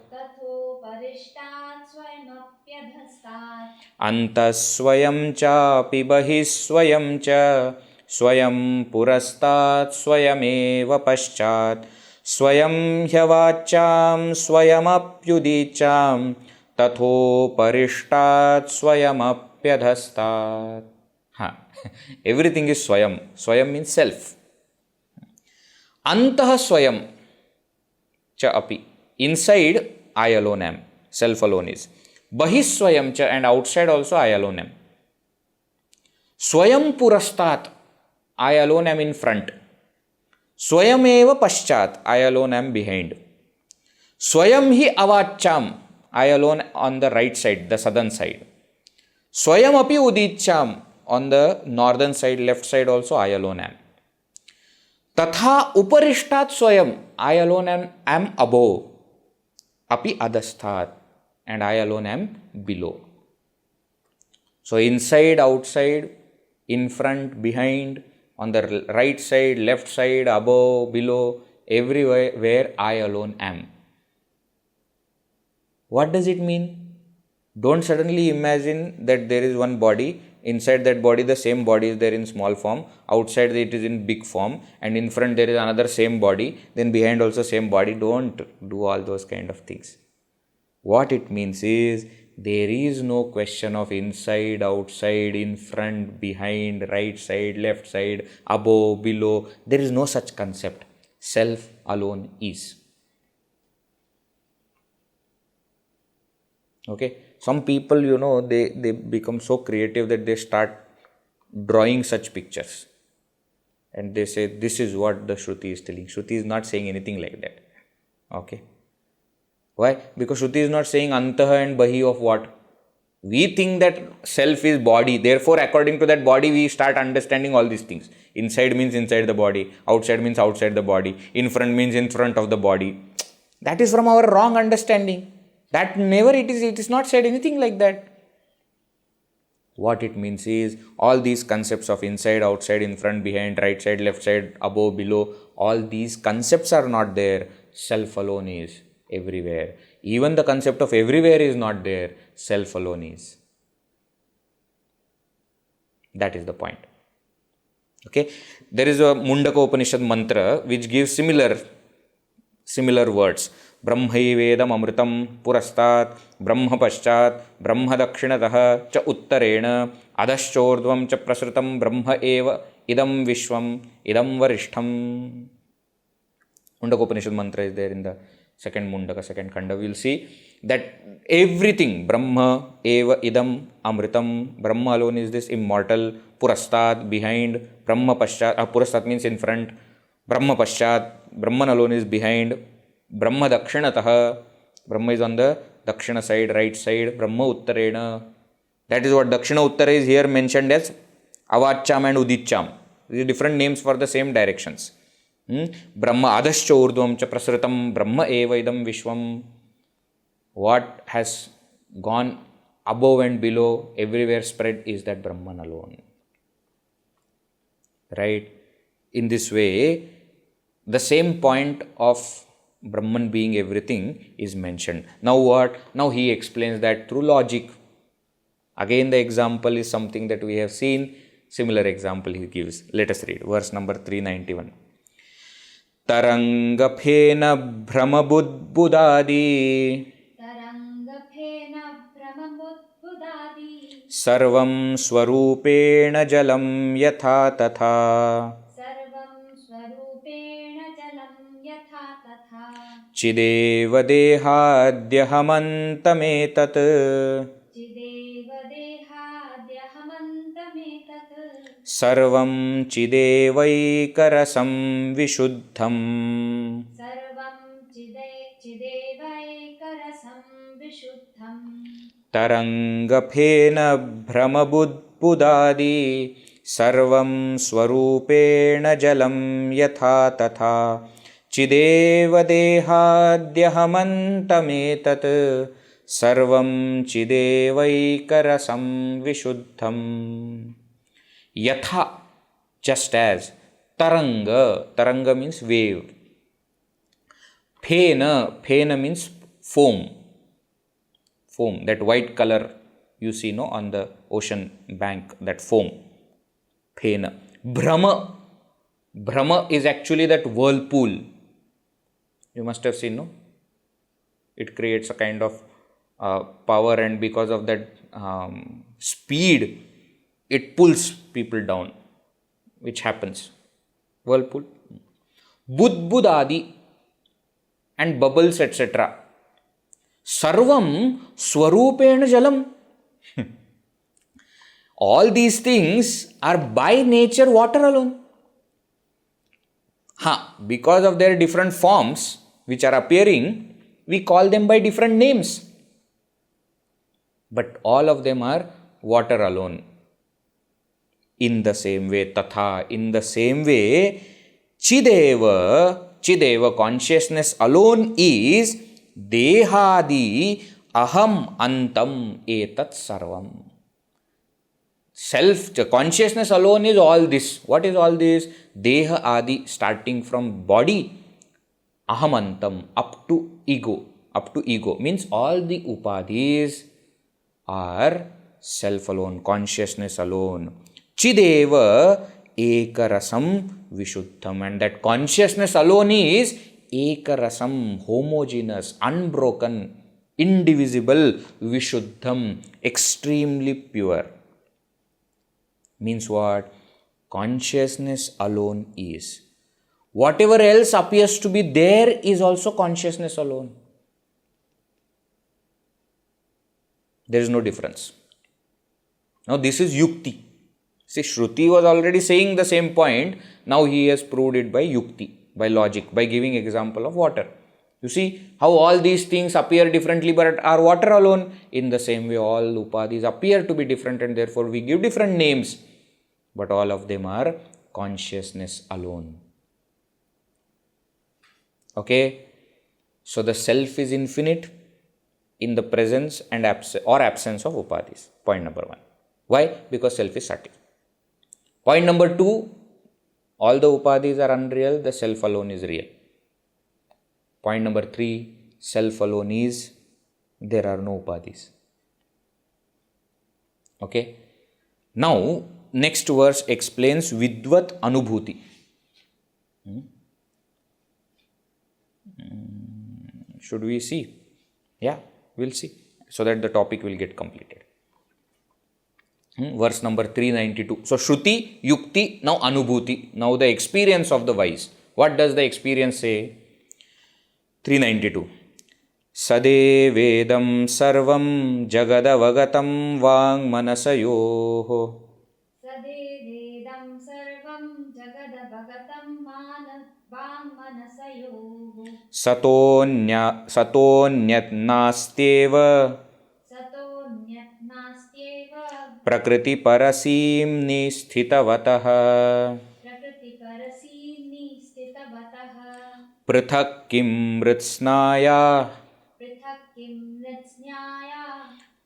Antas swayam cha pibahis swayam cha. Swayam purastat swayameva paśyat. Swayam hyavacham swayamapyudicam. Tatho parishtat swayamapyadhastat. Everything is swayam. Swayam means self. Antah swayam cha api. Inside I alone am. Self alone is. Bahis swayam cha, and outside also I alone am. Swayam purastat, I alone am in front. Swayameva paśyat, I alone am behind. Swayam hi avacham, I alone on the right side, the southern side. Swayam api udicham, on the northern side, left side also I alone am. Tatha uparishtat swayam, I alone am above. Api adhasthat, and I alone am below. So inside, outside, in front, behind, on the right side, left side, above, below, everywhere where I alone am. What does it mean? Don't suddenly imagine that there is one body. Inside that body, the same body is there in small form. Outside it is in big form. And in front there is another same body. Then behind also same body. Don't do all those kind of things. What it means is, there is no question of inside, outside, in front, behind, right side, left side, above, below. There is no such concept. Self alone is. Okay. Some people, they become so creative that they start drawing such pictures. And they say, this is what the Shruti is telling. Shruti is not saying anything like that. Okay. Why? Because Shruti is not saying antaha and bahi of what? We think that self is body. Therefore, according to that body, we start understanding all these things. Inside means inside the body. Outside means outside the body. In front means in front of the body. That is from our wrong understanding. That never it is not said anything like that. What it means is, all these concepts of inside, outside, in front, behind, right side, left side, above, below, all these concepts are not there. Self alone is everywhere. Even the concept of everywhere is not there. Self alone is. That is the point. Okay. There is a Mundaka Upanishad mantra which gives similar words. ब्रह्मैवेदम् अमृतं पुरस्तात् ब्रह्म पश्चात् ब्रह्म दक्षिणतः च उत्तरेण अधश्चोर्ध्वं च प्रसृतं ब्रह्म एव इदं विश्वम् इदं वरिष्ठम्. Mundaka Upanishad mantra is there in the second Mundaka, second Khanda. We will see that everything, Brahma eva idam amritam, Brahma alone is this immortal, purastat, behind, Brahma paśyat, purastat means in front, Brahma paśyat, Brahman alone is behind, Brahma dakshinatah, Brahma is on the dakshina side, right side, Brahma uttarena. That is what dakshina uttara is here mentioned as avacham and udiccham. These are different names for the same directions. Brahma adascha urdhvam cha prasritam Brahma eva idam vishwam. What has gone above and below, everywhere spread, is that Brahman alone. Right? In this way, the same point of Brahman being everything is mentioned. Now what? Now he explains that through logic. Again, the example is something that we have seen. Similar example he gives. Let us read verse number 391. Tarangaphena brahmabudbudadi sarvam swarupena jalam yatha tatha chideva dehadyahamantametat sarvam chidevaikarasam vishuddham. Tarangaphena brahmabudbudadi sarvam swarupena jalam yatha tatha chideva dehadyahamantametat sarvam chidevaikarasam vishuddham. Yatha, just as. Taranga means wave. Phena means foam. That white color you see on the ocean bank, that foam. Phena. Brahma is actually that whirlpool. You must have seen, no? It creates a kind of power, and because of that speed, it pulls people down, which happens. Whirlpool. Budbudadi and bubbles, etc. Sarvam swarupena jalam. All these things are by nature water alone. Because of their different forms which are appearing, we call them by different names. But all of them are water alone. In the same way, tatha, in the same way, Chideva, consciousness alone is dehadi aham antam etat sarvam. Self, consciousness alone is all this. What is all this? Deha adi, starting from body, ahamantam, up to ego. Up to ego means all the upadhis are self alone, consciousness alone. Chideva ekarasam vishuddhaṃ, and that consciousness alone is ekarasam, homogeneous, unbroken, indivisible, vishuddhaṃ, extremely pure. Means what? Consciousness alone is. Whatever else appears to be there is also consciousness alone. There is no difference. Now this is yukti. See, Shruti was already saying the same point. Now he has proved it by yukti, by logic, by giving example of water. You see how all these things appear differently but are water alone. In the same way, all upadhis appear to be different and therefore we give different names. But all of them are consciousness alone. Okay? So the self is infinite in the presence and absence of upadhis. Point number 1. Why? Because self is subtle. Point number 2, all the upadhis are unreal, the self alone is real. Point number 3, self alone is, there are no upadhis. Okay? Now, next verse explains vidvat anubhuti. Should we see? Yeah, we'll see. So that the topic will get completed. Verse number 392. So, Shruti, Yukti, now Anubhuti. Now the experience of the wise. What does the experience say? 392. Sadevedam sarvam jagadavagatam vāṅmanasayoho. Sadevedam sarvam jagadavagatam vāṅmanasayoho. Satonyat nasteva prakriti parasimni sthitavatah. Prithak kim mṛṣāmātrā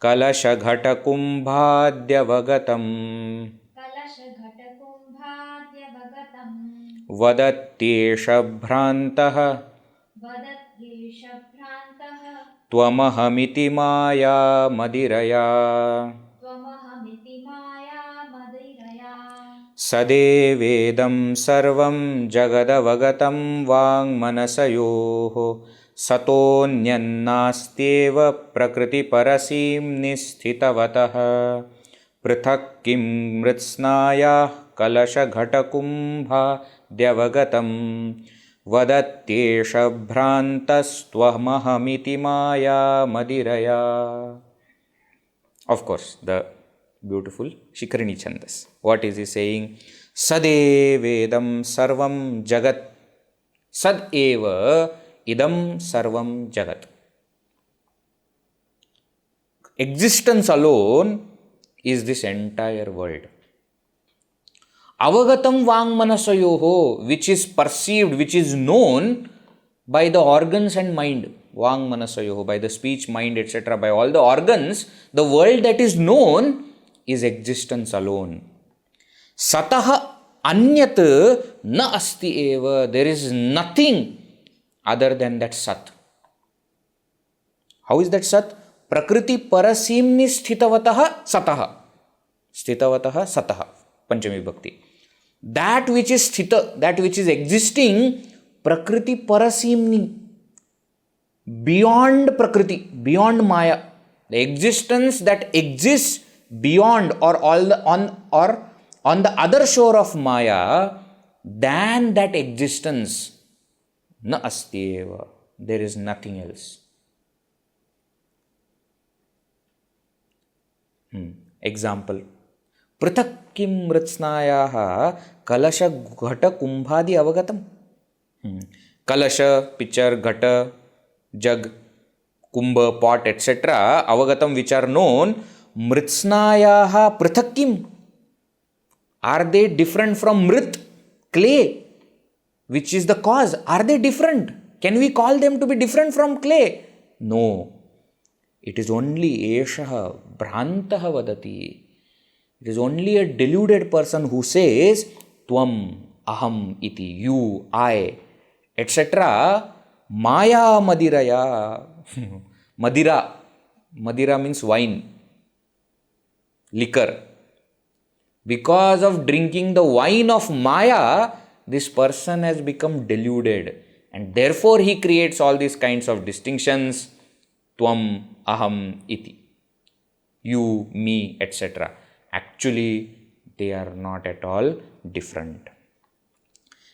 kalasha ghaṭakumbhādyavagatam vadatyesha bhrāntah tvamahamiṭi māyā madiraya. Sadevedam sarvam jagadavagatam vāṅmanasayoho satonyannāstyeva prakriti parasimni sthitavatah prithak kim mṛṣāmātrā kalasha ghaṭakumbhādyavagatam vadatyesha bhrāntastvamahamiṭi māyā madiraya. Of course, the beautiful Shikrini Chandas. What is he saying? Sadevedam sarvam jagat. Sadeva idam sarvam jagat. Existence alone is this entire world. Avagatam vāṅmanasayoho, which is perceived, which is known by the organs and mind. Vāṅmanasayoho, by the speech, mind, etc. By all the organs, the world that is known is existence alone. Satah anyat na asti eva. There is nothing other than that sat. How is that sat? Prakriti parasimni sthitavatah satah. Sthitavatah satah. Panchami Bhakti. That which is sthita, that which is existing, prakriti parasimni. Beyond prakriti, beyond maya. The existence that exists beyond or on the other shore of maya than that existence, na astyeva, there is nothing else. Example, prithak kim mṛṣāmātrā kalasha ghata kumbhādi avagatam. Kalasha, pitcher, ghata, jug, kumbha, pot, etc. avagatam, which are known. Mṛṣāmātrā prithak kim. Are they different from mrit, clay, which is the cause? Are they different? Can we call them to be different from clay? No. It is only eshaha, bhrāntah vadati. It is only a deluded person who says tvam, aham, iti, you, I, etc. Maya madiraya. Madira. Madira means wine, liquor. Because of drinking the wine of Maya, this person has become deluded. And therefore he creates all these kinds of distinctions. Tvam, aham, iti. You, me, etc. Actually, they are not at all different.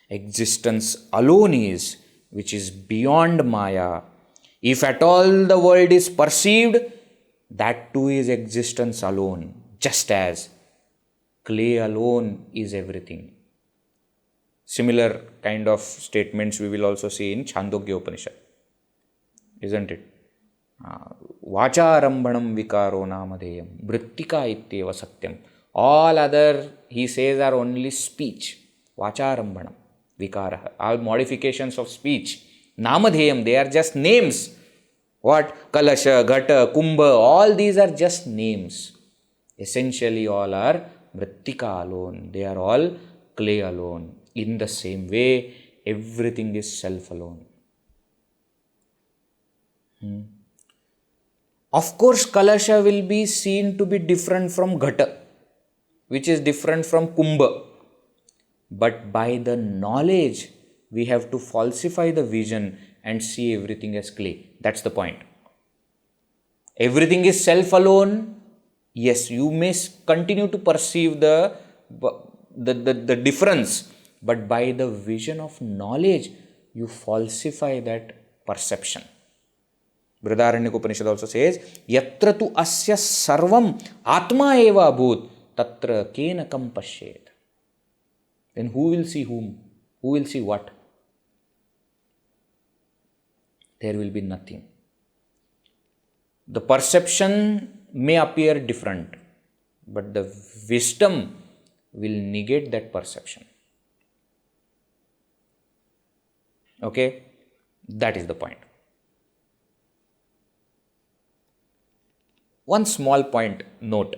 Existence alone is, which is beyond Maya. If at all the world is perceived, that too is existence alone, just as clay alone is everything. Similar kind of statements we will also see in Chandogya Upanishad, isn't it? Vācārambhanam vikaro namadeyam vrittika ityeva satyam. All other, he says, are only speech. Vācārambhanam vikara. All modifications of speech. Namadheyam, they are just names. What? Kalasha, Ghata, Kumbha, all these are just names. Essentially all are vrittika alone. They are all clay alone. In the same way, everything is self alone. Of course, Kalasha will be seen to be different from Ghata, which is different from Kumbha. But by the knowledge, we have to falsify the vision and see everything as clay. That's the point. Everything is self alone. Yes, you may continue to perceive the difference, but by the vision of knowledge, you falsify that perception. Brihadaranyaka Upanishad also says, yatra tu asya sarvam atma eva bhut tatra kena kam pasyed. Then who will see whom? Who will see what? There will be nothing. The perception may appear different, but the wisdom will negate that perception. Okay? That is the point. One small point, note.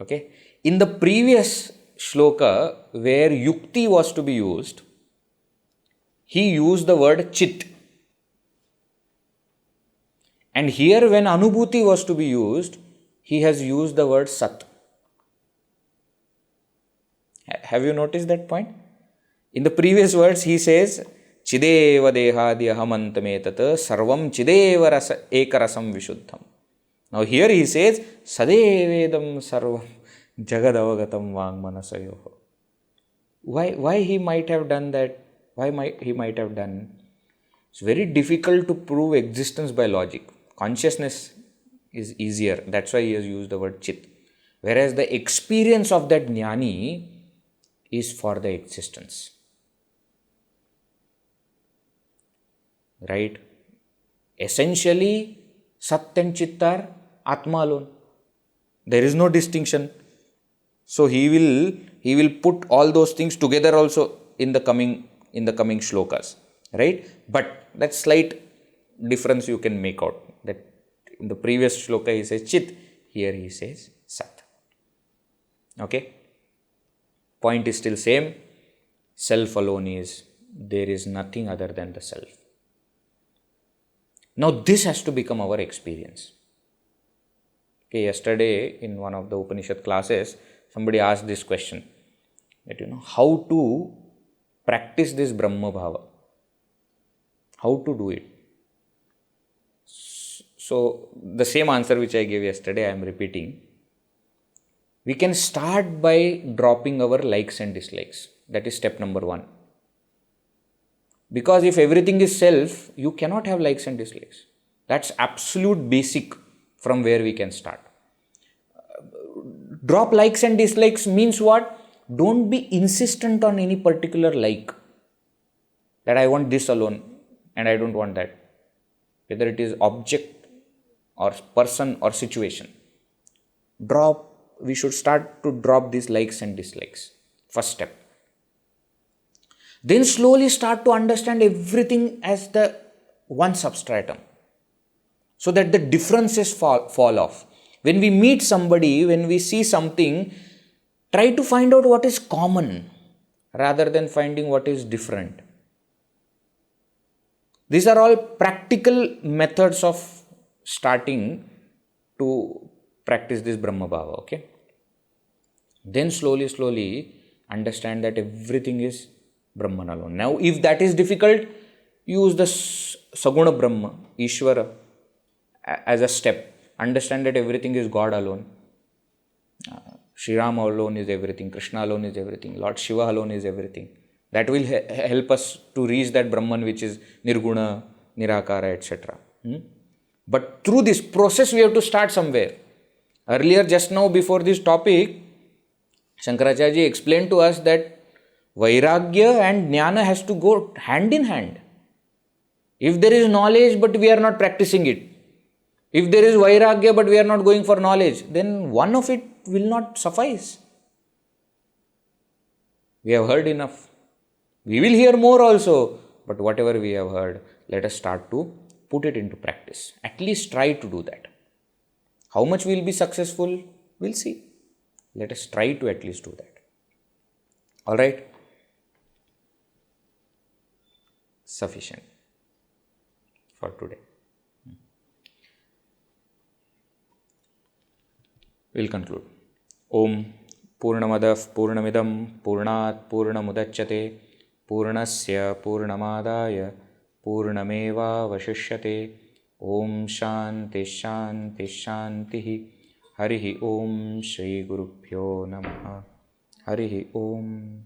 Okay? In the previous shloka, where yukti was to be used, he used the word chit. And here, when anubhuti was to be used, he has used the word sat. Have you noticed that point? In the previous words, he says, chideva dehadi ahamantametat sarvam chideva rasa ekarasam vishuddhaṃ. Now here he says, sadevedam sarvam jagadavagatam vāṅmanasayoho. Why he might have done that? He might have done? It's very difficult to prove existence by logic. Consciousness is easier. That's why he has used the word chit. Whereas the experience of that jnani is for the existence. Right? Essentially, sat and chit are atma alone. There is no distinction. So he will put all those things together also in the coming shlokas. Right? But that slight difference you can make out. That in the previous shloka he says chit, here he says sat. Okay? Point is still same. Self alone is, there is nothing other than the self. Now this has to become our experience. Okay, yesterday in one of the Upanishad classes, somebody asked this question, that how to practice this Brahma Bhava. How to do it? So the same answer which I gave yesterday, I am repeating. We can start by dropping our likes and dislikes. That is step number 1. Because if everything is self, you cannot have likes and dislikes. That's absolute basic from where we can start. Drop likes and dislikes means what? Don't be insistent on any particular like. That I want this alone and I don't want that. Whether it is object or person or situation. We should start to drop these likes and dislikes. First step. Then slowly start to understand everything as the one substratum. So that the differences fall off. When we meet somebody, when we see something, try to find out what is common rather than finding what is different. These are all practical methods of starting to practice this Brahma Bhava, okay? Then slowly understand that everything is Brahman alone. Now, if that is difficult, use the Saguna Brahma, Ishvara, as a step. Understand that everything is God alone. Sri Rama alone is everything, Krishna alone is everything, Lord Shiva alone is everything. That will help us to reach that Brahman which is Nirguna, Nirakara, etc. But through this process we have to start somewhere. Earlier, just now before this topic, Shankaracharya explained to us that Vairagya and Jnana has to go hand in hand. If there is knowledge but we are not practicing it, if there is Vairagya but we are not going for knowledge, then one of it will not suffice. We have heard enough. We will hear more also, but whatever we have heard, let us start to put it into practice. At least try to do that. How much we will be successful, we'll see. Let us try to at least do that. Alright? Sufficient for today. We'll conclude. Om Purnamadav Purnamidam Purnat Purnamudachyate Purnasya Purnamadaya Purnameva Vashishyate. Om Shanti Shanti Shanti. Harihi Om Shri Gurubhyo Namaha. Harihi Om.